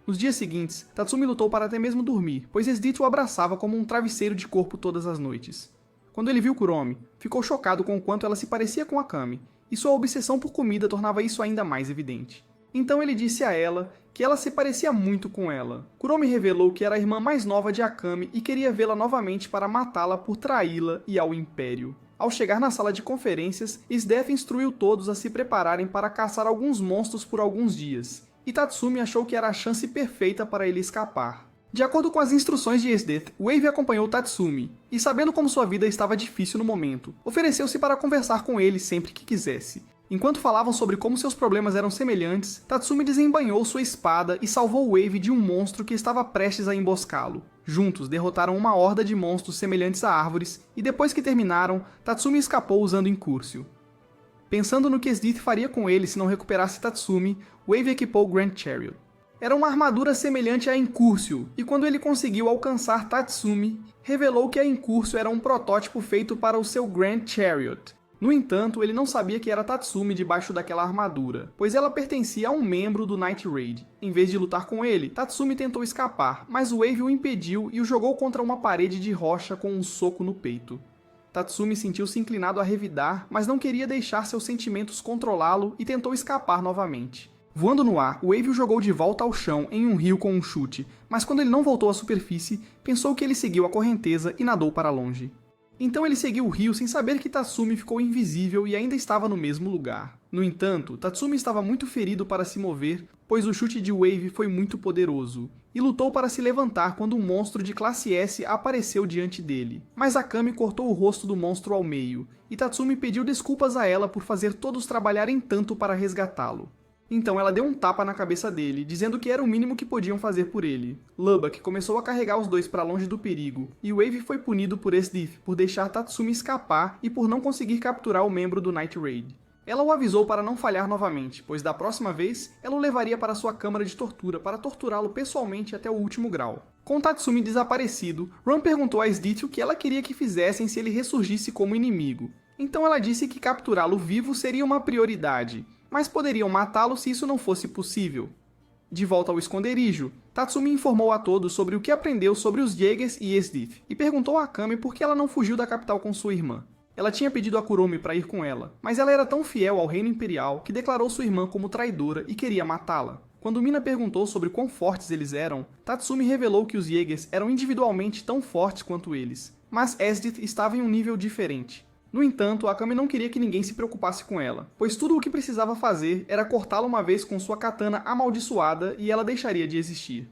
Nos dias seguintes, Tatsumi lutou para até mesmo dormir, pois Esdeath o abraçava como um travesseiro de corpo todas as noites. Quando ele viu Kuromi, ficou chocado com o quanto ela se parecia com Akame, e sua obsessão por comida tornava isso ainda mais evidente. Então ele disse a ela que ela se parecia muito com ela. Kuromi revelou que era a irmã mais nova de Akame e queria vê-la novamente para matá-la por traí-la e ao Império. Ao chegar na sala de conferências, Esdeath instruiu todos a se prepararem para caçar alguns monstros por alguns dias, e Tatsumi achou que era a chance perfeita para ele escapar. De acordo com as instruções de Esdeath, Wave acompanhou Tatsumi, e sabendo como sua vida estava difícil no momento, ofereceu-se para conversar com ele sempre que quisesse. Enquanto falavam sobre como seus problemas eram semelhantes, Tatsumi desembainhou sua espada e salvou Wave de um monstro que estava prestes a emboscá-lo. Juntos, derrotaram uma horda de monstros semelhantes a árvores, e depois que terminaram, Tatsumi escapou usando Incurcio. Pensando no que Esdeath faria com ele se não recuperasse Tatsumi, Wave equipou Grand Chariot. Era uma armadura semelhante a Incurcio, e quando ele conseguiu alcançar Tatsumi, revelou que a Incurcio era um protótipo feito para o seu Grand Chariot. No entanto, ele não sabia que era Tatsumi debaixo daquela armadura, pois ela pertencia a um membro do Night Raid. Em vez de lutar com ele, Tatsumi tentou escapar, mas Wave o impediu e o jogou contra uma parede de rocha com um soco no peito. Tatsumi sentiu-se inclinado a revidar, mas não queria deixar seus sentimentos controlá-lo e tentou escapar novamente. Voando no ar, Wave o jogou de volta ao chão em um rio com um chute, mas quando ele não voltou à superfície, pensou que ele seguiu a correnteza e nadou para longe. Então ele seguiu o rio sem saber que Tatsumi ficou invisível e ainda estava no mesmo lugar. No entanto, Tatsumi estava muito ferido para se mover, pois o chute de Wave foi muito poderoso, e lutou para se levantar quando um monstro de classe S apareceu diante dele. Mas Akame cortou o rosto do monstro ao meio, e Tatsumi pediu desculpas a ela por fazer todos trabalharem tanto para resgatá-lo. Então ela deu um tapa na cabeça dele, dizendo que era o mínimo que podiam fazer por ele. Lubbock começou a carregar os dois para longe do perigo, e Wave foi punido por Esdith por deixar Tatsumi escapar e por não conseguir capturar o membro do Night Raid. Ela o avisou para não falhar novamente, pois da próxima vez, ela o levaria para sua câmara de tortura para torturá-lo pessoalmente até o último grau. Com Tatsumi desaparecido, Ran perguntou a Esdith o que ela queria que fizessem se ele ressurgisse como inimigo. Então ela disse que capturá-lo vivo seria uma prioridade, mas poderiam matá-lo se isso não fosse possível. De volta ao esconderijo, Tatsumi informou a todos sobre o que aprendeu sobre os Jaegers e Esdith, e perguntou a Akame por que ela não fugiu da capital com sua irmã. Ela tinha pedido a Kuromi para ir com ela, mas ela era tão fiel ao reino imperial que declarou sua irmã como traidora e queria matá-la. Quando Mina perguntou sobre quão fortes eles eram, Tatsumi revelou que os Jaegers eram individualmente tão fortes quanto eles, mas Esdith estava em um nível diferente. No entanto, Akame não queria que ninguém se preocupasse com ela, pois tudo o que precisava fazer era cortá-la uma vez com sua katana amaldiçoada e ela deixaria de existir.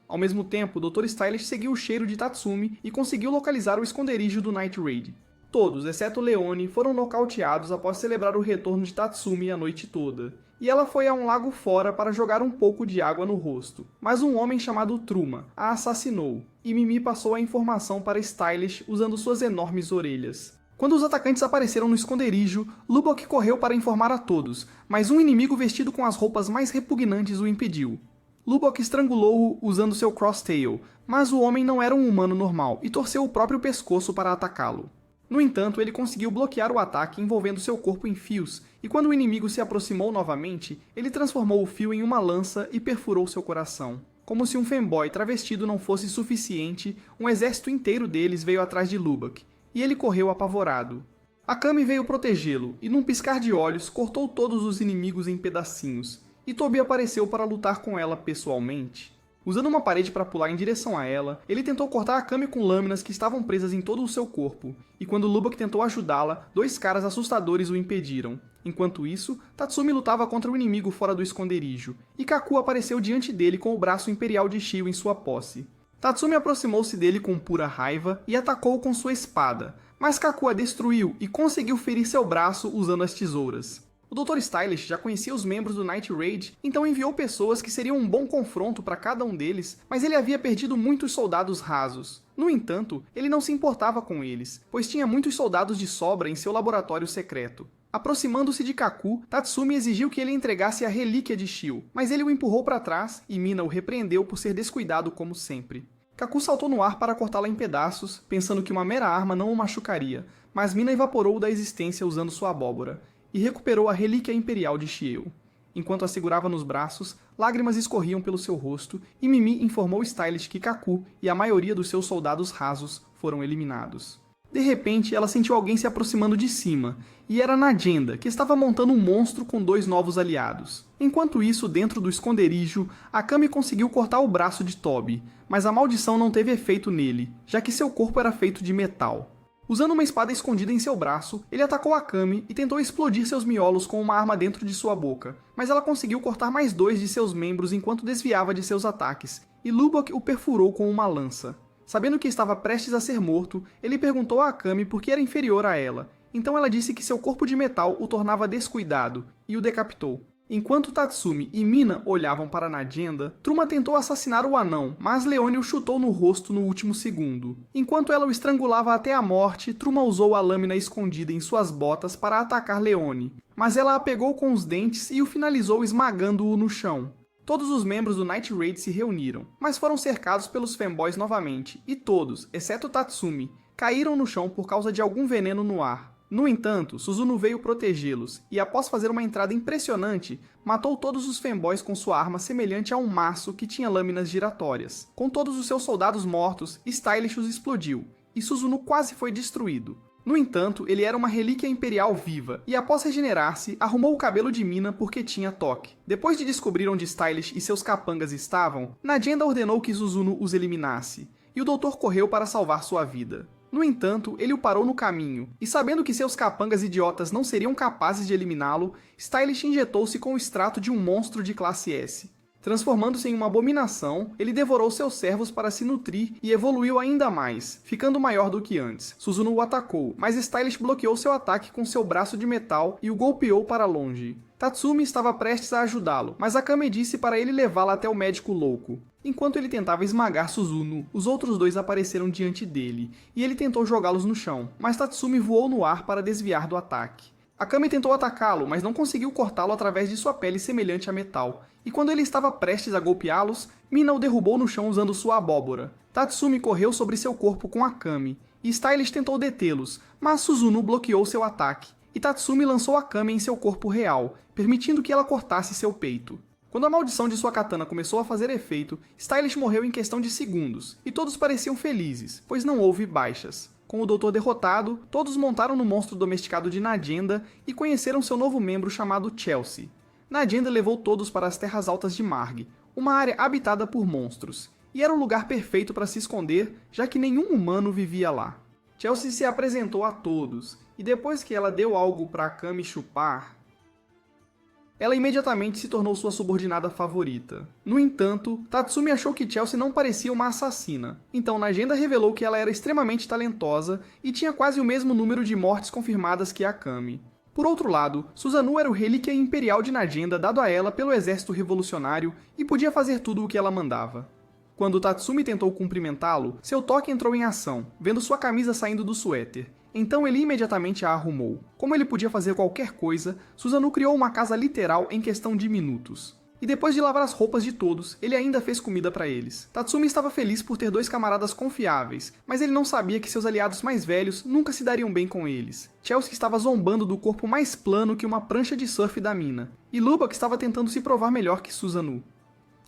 Ao mesmo tempo, o Dr. Stylish seguiu o cheiro de Tatsumi e conseguiu localizar o esconderijo do Night Raid. Todos, exceto Leone, foram nocauteados após celebrar o retorno de Tatsumi a noite toda, e ela foi a um lago fora para jogar um pouco de água no rosto. Mas um homem chamado Truma a assassinou, e Mimi passou a informação para Stylish usando suas enormes orelhas. Quando os atacantes apareceram no esconderijo, Lubbock correu para informar a todos, mas um inimigo vestido com as roupas mais repugnantes o impediu. Lubbock estrangulou-o usando seu cross-tail, mas o homem não era um humano normal e torceu o próprio pescoço para atacá-lo. No entanto, ele conseguiu bloquear o ataque envolvendo seu corpo em fios, e quando o inimigo se aproximou novamente, ele transformou o fio em uma lança e perfurou seu coração. Como se um fanboy travestido não fosse suficiente, um exército inteiro deles veio atrás de Lubbock, e ele correu apavorado. Akame veio protegê-lo, e num piscar de olhos cortou todos os inimigos em pedacinhos, e Tobi apareceu para lutar com ela pessoalmente. Usando uma parede para pular em direção a ela, ele tentou cortar Akame com lâminas que estavam presas em todo o seu corpo, e quando Lubbock tentou ajudá-la, dois caras assustadores o impediram. Enquanto isso, Tatsumi lutava contra o inimigo fora do esconderijo, e Kaku apareceu diante dele com o braço imperial de Shio em sua posse. Tatsumi aproximou-se dele com pura raiva e atacou-o com sua espada, mas Kaku a destruiu e conseguiu ferir seu braço usando as tesouras. O Dr. Stylish já conhecia os membros do Night Raid, então enviou pessoas que seriam um bom confronto para cada um deles, mas ele havia perdido muitos soldados rasos. No entanto, ele não se importava com eles, pois tinha muitos soldados de sobra em seu laboratório secreto. Aproximando-se de Kaku, Tatsumi exigiu que ele entregasse a relíquia de Shio, mas ele o empurrou para trás e Mina o repreendeu por ser descuidado como sempre. Kaku saltou no ar para cortá-la em pedaços, pensando que uma mera arma não o machucaria, mas Mina evaporou-o da existência usando sua abóbora, e recuperou a relíquia imperial de Shio. Enquanto a segurava nos braços, lágrimas escorriam pelo seu rosto, e Mimi informou Stylish que Kaku e a maioria dos seus soldados rasos foram eliminados. De repente, ela sentiu alguém se aproximando de cima, e era Najenda, que estava montando um monstro com dois novos aliados. Enquanto isso, dentro do esconderijo, Akame conseguiu cortar o braço de Tobi, mas a maldição não teve efeito nele, já que seu corpo era feito de metal. Usando uma espada escondida em seu braço, ele atacou Akame e tentou explodir seus miolos com uma arma dentro de sua boca, mas ela conseguiu cortar mais dois de seus membros enquanto desviava de seus ataques, e Lubbock o perfurou com uma lança. Sabendo que estava prestes a ser morto, ele perguntou a Akame por que era inferior a ela, então ela disse que seu corpo de metal o tornava descuidado, e o decapitou. Enquanto Tatsumi e Mina olhavam para Najenda, Truma tentou assassinar o anão, mas Leone o chutou no rosto no último segundo. Enquanto ela o estrangulava até a morte, Truma usou a lâmina escondida em suas botas para atacar Leone, mas ela a pegou com os dentes e o finalizou esmagando-o no chão. Todos os membros do Night Raid se reuniram, mas foram cercados pelos fanboys novamente, e todos, exceto Tatsumi, caíram no chão por causa de algum veneno no ar. No entanto, Suzuno veio protegê-los, e após fazer uma entrada impressionante, matou todos os fanboys com sua arma semelhante a um maço que tinha lâminas giratórias. Com todos os seus soldados mortos, Stylish os explodiu, e Suzuno quase foi destruído. No entanto, ele era uma relíquia imperial viva, e após regenerar-se, arrumou o cabelo de Mina porque tinha toque. Depois de descobrir onde Stylish e seus capangas estavam, Nagenda ordenou que Suzuno os eliminasse, e o doutor correu para salvar sua vida. No entanto, ele o parou no caminho, e sabendo que seus capangas idiotas não seriam capazes de eliminá-lo, Stylish injetou-se com o extrato de um monstro de classe S. Transformando-se em uma abominação, ele devorou seus servos para se nutrir e evoluiu ainda mais, ficando maior do que antes. Suzuno o atacou, mas Stylish bloqueou seu ataque com seu braço de metal e o golpeou para longe. Tatsumi estava prestes a ajudá-lo, mas Akame disse para ele levá-la até o médico louco. Enquanto ele tentava esmagar Suzuno, os outros dois apareceram diante dele, e ele tentou jogá-los no chão, mas Tatsumi voou no ar para desviar do ataque. Akame tentou atacá-lo, mas não conseguiu cortá-lo através de sua pele semelhante a metal, e quando ele estava prestes a golpeá-los, Mina o derrubou no chão usando sua abóbora. Tatsumi correu sobre seu corpo com Akame, e Stylish tentou detê-los, mas Suzuno bloqueou seu ataque, e Tatsumi lançou Akame em seu corpo real, permitindo que ela cortasse seu peito. Quando a maldição de sua katana começou a fazer efeito, Stylish morreu em questão de segundos, e todos pareciam felizes, pois não houve baixas. Com o doutor derrotado, todos montaram no monstro domesticado de Nagenda e conheceram seu novo membro chamado Chelsea. Nagenda levou todos para as terras altas de Marg, uma área habitada por monstros, e era o lugar perfeito para se esconder, já que nenhum humano vivia lá. Chelsea se apresentou a todos, e depois que ela deu algo para Akame chupar, ela imediatamente se tornou sua subordinada favorita. No entanto, Tatsumi achou que Chelsea não parecia uma assassina, então Nagenda revelou que ela era extremamente talentosa e tinha quase o mesmo número de mortes confirmadas que Akame. Por outro lado, Susanoo era o relíquia imperial de Nagenda dado a ela pelo exército revolucionário e podia fazer tudo o que ela mandava. Quando Tatsumi tentou cumprimentá-lo, seu toque entrou em ação, vendo sua camisa saindo do suéter. Então ele imediatamente a arrumou. Como ele podia fazer qualquer coisa, Susanoo criou uma casa literal em questão de minutos. E depois de lavar as roupas de todos, ele ainda fez comida para eles. Tatsumi estava feliz por ter dois camaradas confiáveis, mas ele não sabia que seus aliados mais velhos nunca se dariam bem com eles. Chelsea estava zombando do corpo mais plano que uma prancha de surf da Mina, e Lubbock estava tentando se provar melhor que Susanoo.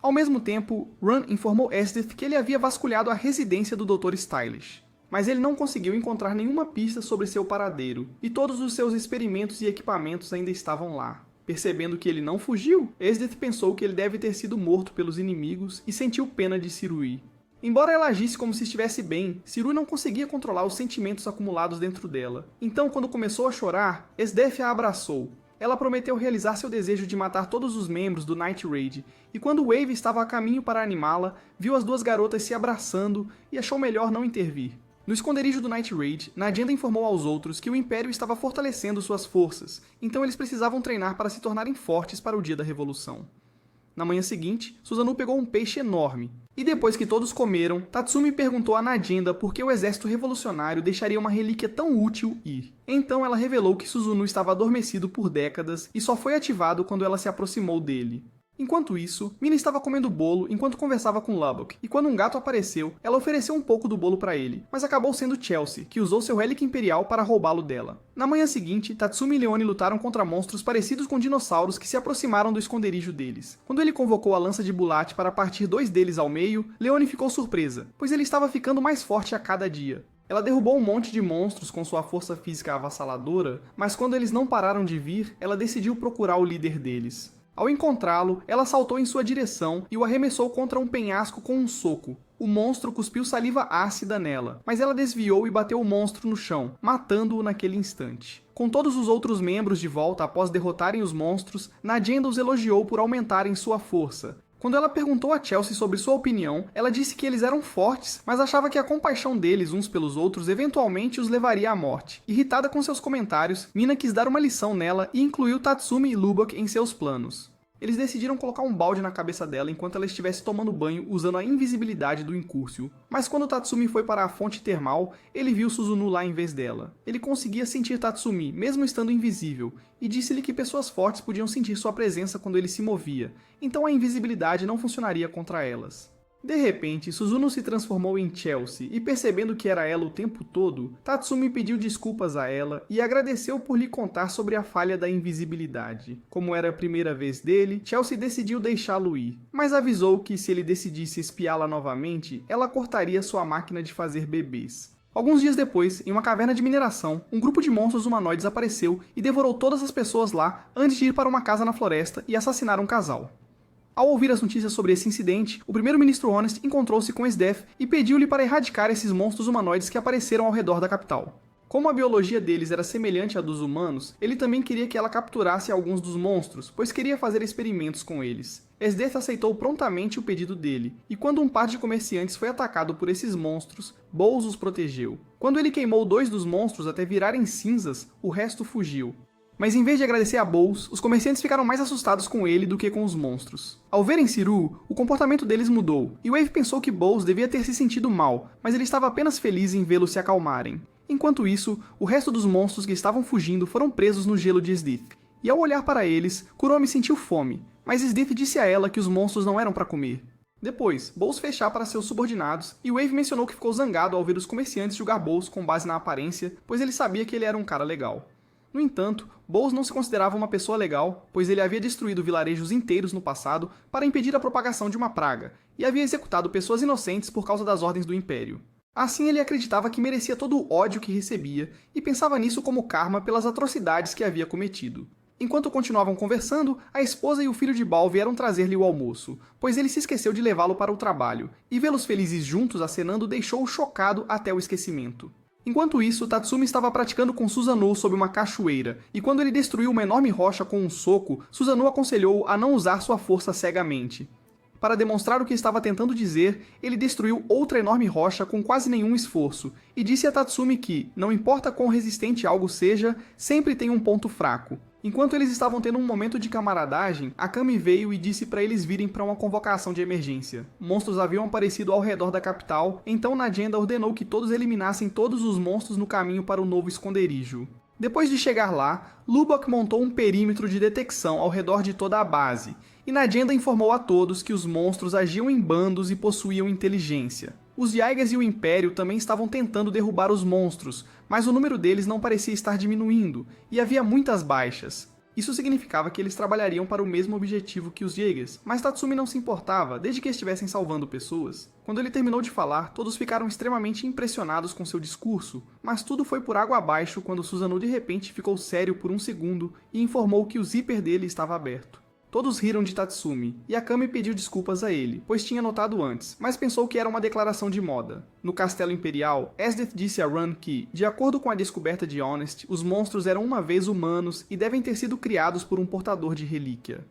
Ao mesmo tempo, Run informou Esdith que ele havia vasculhado a residência do Dr. Stylish. Mas ele não conseguiu encontrar nenhuma pista sobre seu paradeiro, e todos os seus experimentos e equipamentos ainda estavam lá. Percebendo que ele não fugiu, Esdith pensou que ele deve ter sido morto pelos inimigos e sentiu pena de Sirui. Embora ela agisse como se estivesse bem, Sirui não conseguia controlar os sentimentos acumulados dentro dela. Então, quando começou a chorar, Esdith a abraçou. Ela prometeu realizar seu desejo de matar todos os membros do Night Raid, e quando Wave estava a caminho para animá-la, viu as duas garotas se abraçando e achou melhor não intervir. No esconderijo do Night Raid, Nagenda informou aos outros que o Império estava fortalecendo suas forças, então eles precisavam treinar para se tornarem fortes para o dia da Revolução. Na manhã seguinte, Susanoo pegou um peixe enorme, e depois que todos comeram, Tatsumi perguntou a Nagenda por que o exército revolucionário deixaria uma relíquia tão útil ir. Então ela revelou que Susanoo estava adormecido por décadas e só foi ativado quando ela se aproximou dele. Enquanto isso, Mina estava comendo bolo enquanto conversava com Lubbock, e quando um gato apareceu, ela ofereceu um pouco do bolo para ele, mas acabou sendo Chelsea, que usou seu relic imperial para roubá-lo dela. Na manhã seguinte, Tatsumi e Leone lutaram contra monstros parecidos com dinossauros que se aproximaram do esconderijo deles. Quando ele convocou a lança de Bulat para partir dois deles ao meio, Leone ficou surpresa, pois ele estava ficando mais forte a cada dia. Ela derrubou um monte de monstros com sua força física avassaladora, mas quando eles não pararam de vir, ela decidiu procurar o líder deles. Ao encontrá-lo, ela saltou em sua direção e o arremessou contra um penhasco com um soco. O monstro cuspiu saliva ácida nela, mas ela desviou e bateu o monstro no chão, matando-o naquele instante. Com todos os outros membros de volta após derrotarem os monstros, Nagenda os elogiou por aumentarem sua força. Quando ela perguntou a Chelsea sobre sua opinião, ela disse que eles eram fortes, mas achava que a compaixão deles uns pelos outros eventualmente os levaria à morte. Irritada com seus comentários, Mina quis dar uma lição nela e incluiu Tatsumi e Lubbock em seus planos. Eles decidiram colocar um balde na cabeça dela enquanto ela estivesse tomando banho usando a invisibilidade do Incúrcio. Mas quando Tatsumi foi para a fonte termal, ele viu Susanoo lá em vez dela. Ele conseguia sentir Tatsumi, mesmo estando invisível, e disse-lhe que pessoas fortes podiam sentir sua presença quando ele se movia, então a invisibilidade não funcionaria contra elas. De repente, Susanoo se transformou em Chelsea, e percebendo que era ela o tempo todo, Tatsumi pediu desculpas a ela e agradeceu por lhe contar sobre a falha da invisibilidade. Como era a primeira vez dele, Chelsea decidiu deixá-lo ir, mas avisou que se ele decidisse espiá-la novamente, ela cortaria sua máquina de fazer bebês. Alguns dias depois, em uma caverna de mineração, um grupo de monstros humanoides apareceu e devorou todas as pessoas lá antes de ir para uma casa na floresta e assassinar um casal. Ao ouvir as notícias sobre esse incidente, o primeiro-ministro Honest encontrou-se com Esdeath e pediu-lhe para erradicar esses monstros humanoides que apareceram ao redor da capital. Como a biologia deles era semelhante à dos humanos, ele também queria que ela capturasse alguns dos monstros, pois queria fazer experimentos com eles. Esdeath aceitou prontamente o pedido dele, e quando um par de comerciantes foi atacado por esses monstros, Bowles os protegeu. Quando ele queimou 2 dos monstros até virarem cinzas, o resto fugiu. Mas em vez de agradecer a Bowles, os comerciantes ficaram mais assustados com ele do que com os monstros. Ao verem Siru, o comportamento deles mudou, e Wave pensou que Bowles devia ter se sentido mal, mas ele estava apenas feliz em vê-los se acalmarem. Enquanto isso, o resto dos monstros que estavam fugindo foram presos no gelo de Esdeath. E ao olhar para eles, Kuromi sentiu fome, mas Esdeath disse a ela que os monstros não eram para comer. Depois, Bowles fez chá para seus subordinados, e Wave mencionou que ficou zangado ao ver os comerciantes julgar Bowles com base na aparência, pois ele sabia que ele era um cara legal. No entanto, Bowles não se considerava uma pessoa legal, pois ele havia destruído vilarejos inteiros no passado para impedir a propagação de uma praga, e havia executado pessoas inocentes por causa das ordens do Império. Assim ele acreditava que merecia todo o ódio que recebia, e pensava nisso como karma pelas atrocidades que havia cometido. Enquanto continuavam conversando, a esposa e o filho de Baal vieram trazer-lhe o almoço, pois ele se esqueceu de levá-lo para o trabalho, e vê-los felizes juntos acenando deixou-o chocado até o esquecimento. Enquanto isso, Tatsumi estava praticando com Susanoo sob uma cachoeira, e quando ele destruiu uma enorme rocha com um soco, Susanoo aconselhou-o a não usar sua força cegamente. Para demonstrar o que estava tentando dizer, ele destruiu outra enorme rocha com quase nenhum esforço, e disse a Tatsumi que, não importa quão resistente algo seja, sempre tem um ponto fraco. Enquanto eles estavam tendo um momento de camaradagem, Akame veio e disse para eles virem para uma convocação de emergência. Monstros haviam aparecido ao redor da capital, então Nagenda ordenou que todos eliminassem todos os monstros no caminho para o novo esconderijo. Depois de chegar lá, Lubbock montou um perímetro de detecção ao redor de toda a base, e Nagenda informou a todos que os monstros agiam em bandos e possuíam inteligência. Os Jaegas e o Império também estavam tentando derrubar os monstros, mas o número deles não parecia estar diminuindo, e havia muitas baixas. Isso significava que eles trabalhariam para o mesmo objetivo que os Jaegers, mas Tatsumi não se importava, desde que estivessem salvando pessoas. Quando ele terminou de falar, todos ficaram extremamente impressionados com seu discurso, mas tudo foi por água abaixo quando Susanoo de repente ficou sério por um segundo e informou que o zíper dele estava aberto. Todos riram de Tatsumi, e Akame pediu desculpas a ele, pois tinha notado antes, mas pensou que era uma declaração de moda. No Castelo Imperial, Esdeath disse a Run que, de acordo com a descoberta de Honest, os monstros eram uma vez humanos e devem ter sido criados por um portador de relíquia.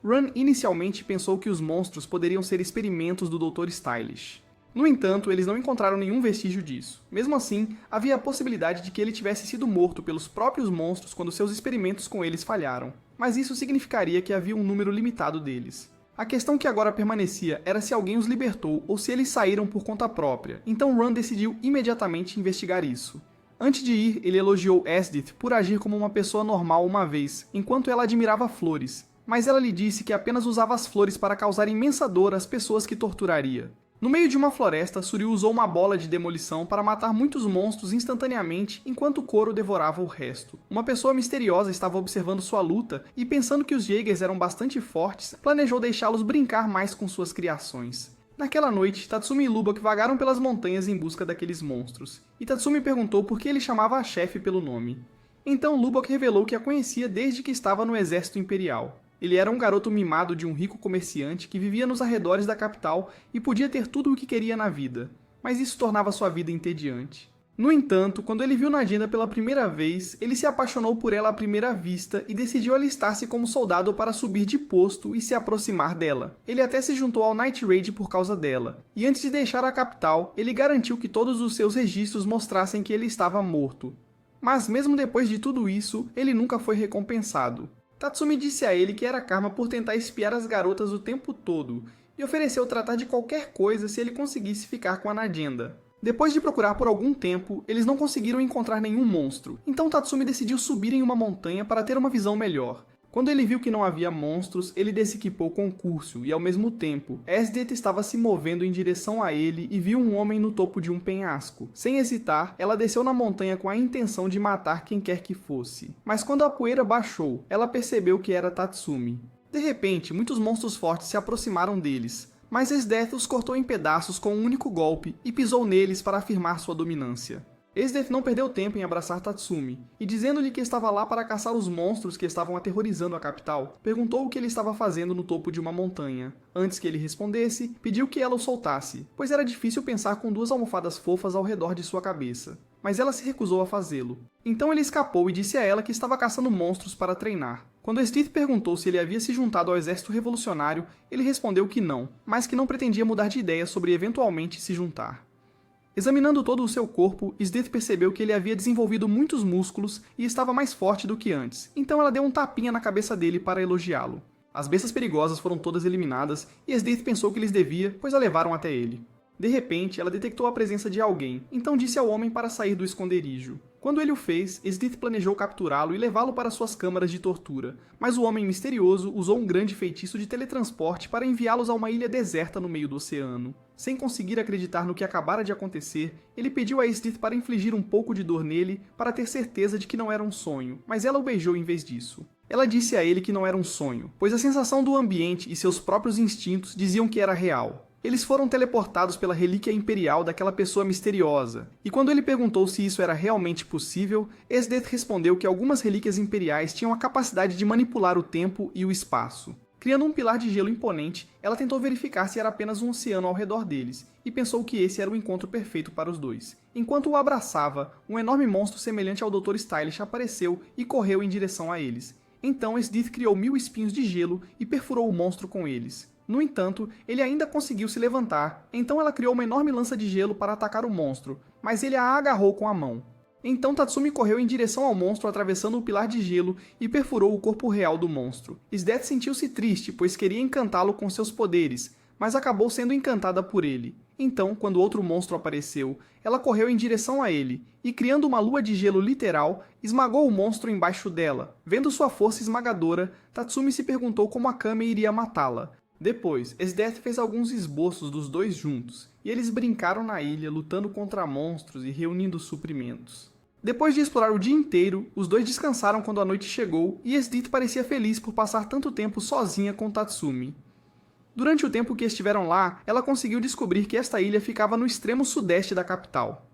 Run inicialmente pensou que os monstros poderiam ser experimentos do Dr. Stylish. No entanto, eles não encontraram nenhum vestígio disso. Mesmo assim, havia a possibilidade de que ele tivesse sido morto pelos próprios monstros quando seus experimentos com eles falharam, mas isso significaria que havia um número limitado deles. A questão que agora permanecia era se alguém os libertou ou se eles saíram por conta própria, então Run decidiu imediatamente investigar isso. Antes de ir, ele elogiou Esdeath por agir como uma pessoa normal uma vez, enquanto ela admirava flores, mas ela lhe disse que apenas usava as flores para causar imensa dor às pessoas que torturaria. No meio de uma floresta, Suryu usou uma bola de demolição para matar muitos monstros instantaneamente enquanto Koro devorava o resto. Uma pessoa misteriosa estava observando sua luta e, pensando que os Jaegers eram bastante fortes, planejou deixá-los brincar mais com suas criações. Naquela noite, Tatsumi e Lubbock vagaram pelas montanhas em busca daqueles monstros, e Tatsumi perguntou por que ele chamava a chefe pelo nome. Então Lubbock revelou que a conhecia desde que estava no exército imperial. Ele era um garoto mimado de um rico comerciante que vivia nos arredores da capital e podia ter tudo o que queria na vida, mas isso tornava sua vida entediante. No entanto, quando ele viu Nagenda pela primeira vez, ele se apaixonou por ela à primeira vista e decidiu alistar-se como soldado para subir de posto e se aproximar dela. Ele até se juntou ao Night Raid por causa dela, e antes de deixar a capital, ele garantiu que todos os seus registros mostrassem que ele estava morto. Mas mesmo depois de tudo isso, ele nunca foi recompensado. Tatsumi disse a ele que era karma por tentar espiar as garotas o tempo todo, e ofereceu tratar de qualquer coisa se ele conseguisse ficar com a Nagenda. Depois de procurar por algum tempo, eles não conseguiram encontrar nenhum monstro, então Tatsumi decidiu subir em uma montanha para ter uma visão melhor. Quando ele viu que não havia monstros, ele desequipou Concúrcio, e ao mesmo tempo, Esdeath estava se movendo em direção a ele e viu um homem no topo de um penhasco. Sem hesitar, ela desceu na montanha com a intenção de matar quem quer que fosse. Mas quando a poeira baixou, ela percebeu que era Tatsumi. De repente, muitos monstros fortes se aproximaram deles, mas Esdeath os cortou em pedaços com um único golpe e pisou neles para afirmar sua dominância. Esdeath não perdeu tempo em abraçar Tatsumi, e dizendo-lhe que estava lá para caçar os monstros que estavam aterrorizando a capital, perguntou o que ele estava fazendo no topo de uma montanha. Antes que ele respondesse, pediu que ela o soltasse, pois era difícil pensar com 2 almofadas fofas ao redor de sua cabeça. Mas ela se recusou a fazê-lo. Então ele escapou e disse a ela que estava caçando monstros para treinar. Quando Esdeath perguntou se ele havia se juntado ao exército revolucionário, ele respondeu que não, mas que não pretendia mudar de ideia sobre eventualmente se juntar. Examinando todo o seu corpo, Esdeath percebeu que ele havia desenvolvido muitos músculos e estava mais forte do que antes, então ela deu um tapinha na cabeça dele para elogiá-lo. As bestas perigosas foram todas eliminadas e Esdeath pensou que lhes devia, pois a levaram até ele. De repente, ela detectou a presença de alguém, então disse ao homem para sair do esconderijo. Quando ele o fez, Esdeath planejou capturá-lo e levá-lo para suas câmaras de tortura, mas o homem misterioso usou um grande feitiço de teletransporte para enviá-los a uma ilha deserta no meio do oceano. Sem conseguir acreditar no que acabara de acontecer, ele pediu a Esdeath para infligir um pouco de dor nele para ter certeza de que não era um sonho, mas ela o beijou em vez disso. Ela disse a ele que não era um sonho, pois a sensação do ambiente e seus próprios instintos diziam que era real. Eles foram teleportados pela relíquia imperial daquela pessoa misteriosa, e quando ele perguntou se isso era realmente possível, Esdeath respondeu que algumas relíquias imperiais tinham a capacidade de manipular o tempo e o espaço. Criando um pilar de gelo imponente, ela tentou verificar se era apenas um oceano ao redor deles, e pensou que esse era o encontro perfeito para os dois. Enquanto o abraçava, um enorme monstro semelhante ao Dr. Stylish apareceu e correu em direção a eles. Então Esdeath criou 1000 espinhos de gelo e perfurou o monstro com eles. No entanto, ele ainda conseguiu se levantar, então ela criou uma enorme lança de gelo para atacar o monstro, mas ele a agarrou com a mão. Então Tatsumi correu em direção ao monstro atravessando o pilar de gelo e perfurou o corpo real do monstro. Esdeath sentiu-se triste, pois queria encantá-lo com seus poderes, mas acabou sendo encantada por ele. Então, quando outro monstro apareceu, ela correu em direção a ele, e criando uma lua de gelo literal, esmagou o monstro embaixo dela. Vendo sua força esmagadora, Tatsumi se perguntou como Akame iria matá-la. Depois, Esdeath fez alguns esboços dos dois juntos, e eles brincaram na ilha lutando contra monstros e reunindo suprimentos. Depois de explorar o dia inteiro, os dois descansaram quando a noite chegou e Esdeath parecia feliz por passar tanto tempo sozinha com Tatsumi. Durante o tempo que estiveram lá, ela conseguiu descobrir que esta ilha ficava no extremo sudeste da capital.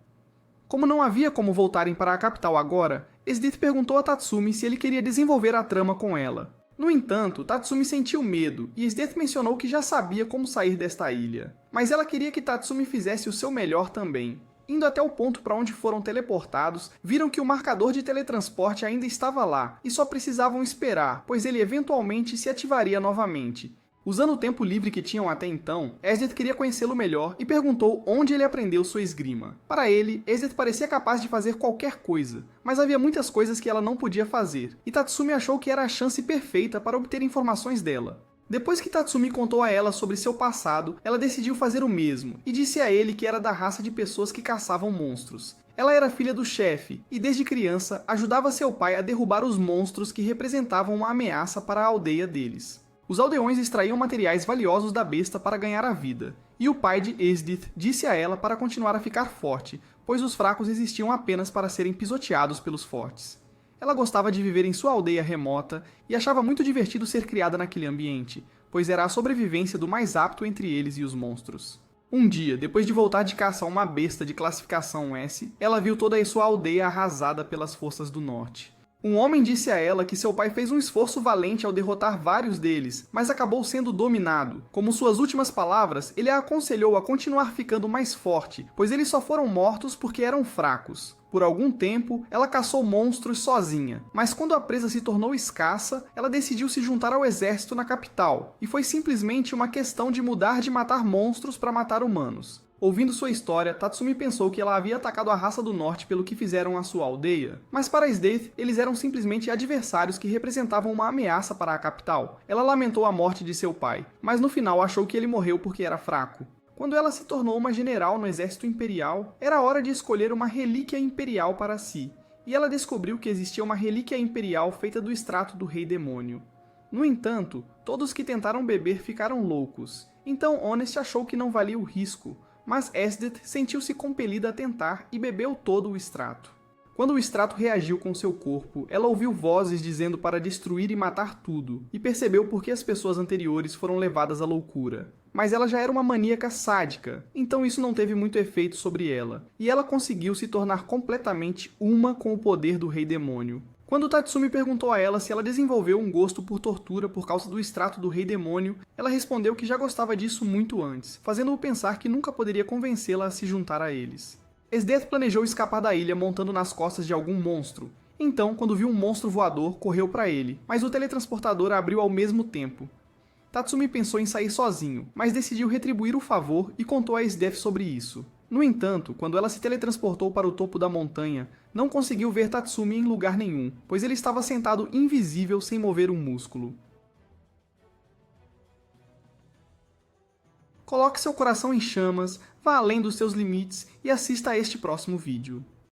Como não havia como voltarem para a capital agora, Esdeath perguntou a Tatsumi se ele queria desenvolver a trama com ela. No entanto, Tatsumi sentiu medo, e Esdeath mencionou que já sabia como sair desta ilha. Mas ela queria que Tatsumi fizesse o seu melhor também. Indo até o ponto para onde foram teleportados, viram que o marcador de teletransporte ainda estava lá, e só precisavam esperar, pois ele eventualmente se ativaria novamente. Usando o tempo livre que tinham até então, Esdeath queria conhecê-lo melhor e perguntou onde ele aprendeu sua esgrima. Para ele, Esdeath parecia capaz de fazer qualquer coisa, mas havia muitas coisas que ela não podia fazer, e Tatsumi achou que era a chance perfeita para obter informações dela. Depois que Tatsumi contou a ela sobre seu passado, ela decidiu fazer o mesmo, e disse a ele que era da raça de pessoas que caçavam monstros. Ela era filha do chefe, e desde criança ajudava seu pai a derrubar os monstros que representavam uma ameaça para a aldeia deles. Os aldeões extraíam materiais valiosos da besta para ganhar a vida, e o pai de Esdeath disse a ela para continuar a ficar forte, pois os fracos existiam apenas para serem pisoteados pelos fortes. Ela gostava de viver em sua aldeia remota e achava muito divertido ser criada naquele ambiente, pois era a sobrevivência do mais apto entre eles e os monstros. Um dia, depois de voltar de caça a uma besta de classificação S, ela viu toda a sua aldeia arrasada pelas forças do norte. Um homem disse a ela que seu pai fez um esforço valente ao derrotar vários deles, mas acabou sendo dominado. Como suas últimas palavras, ele a aconselhou a continuar ficando mais forte, pois eles só foram mortos porque eram fracos. Por algum tempo, ela caçou monstros sozinha, mas quando a presa se tornou escassa, ela decidiu se juntar ao exército na capital, e foi simplesmente uma questão de mudar de matar monstros para matar humanos. Ouvindo sua história, Tatsumi pensou que ela havia atacado a raça do norte pelo que fizeram à sua aldeia, mas para Esdeath, eles eram simplesmente adversários que representavam uma ameaça para a capital. Ela lamentou a morte de seu pai, mas no final achou que ele morreu porque era fraco. Quando ela se tornou uma general no exército imperial, era hora de escolher uma relíquia imperial para si, e ela descobriu que existia uma relíquia imperial feita do extrato do rei demônio. No entanto, todos que tentaram beber ficaram loucos, então Honest achou que não valia o risco, mas Esdeath sentiu-se compelida a tentar e bebeu todo o extrato. Quando o extrato reagiu com seu corpo, ela ouviu vozes dizendo para destruir e matar tudo, e percebeu por que as pessoas anteriores foram levadas à loucura. Mas ela já era uma maníaca sádica, então isso não teve muito efeito sobre ela, e ela conseguiu se tornar completamente uma com o poder do Rei Demônio. Quando Tatsumi perguntou a ela se ela desenvolveu um gosto por tortura por causa do extrato do Rei Demônio, ela respondeu que já gostava disso muito antes, fazendo-o pensar que nunca poderia convencê-la a se juntar a eles. Esdeath planejou escapar da ilha montando nas costas de algum monstro. Então, quando viu um monstro voador, correu para ele, mas o teletransportador abriu ao mesmo tempo. Tatsumi pensou em sair sozinho, mas decidiu retribuir o favor e contou a Esdeath sobre isso. No entanto, quando ela se teletransportou para o topo da montanha, não conseguiu ver Tatsumi em lugar nenhum, pois ele estava sentado invisível sem mover um músculo. Coloque seu coração em chamas, vá além dos seus limites e assista a este próximo vídeo.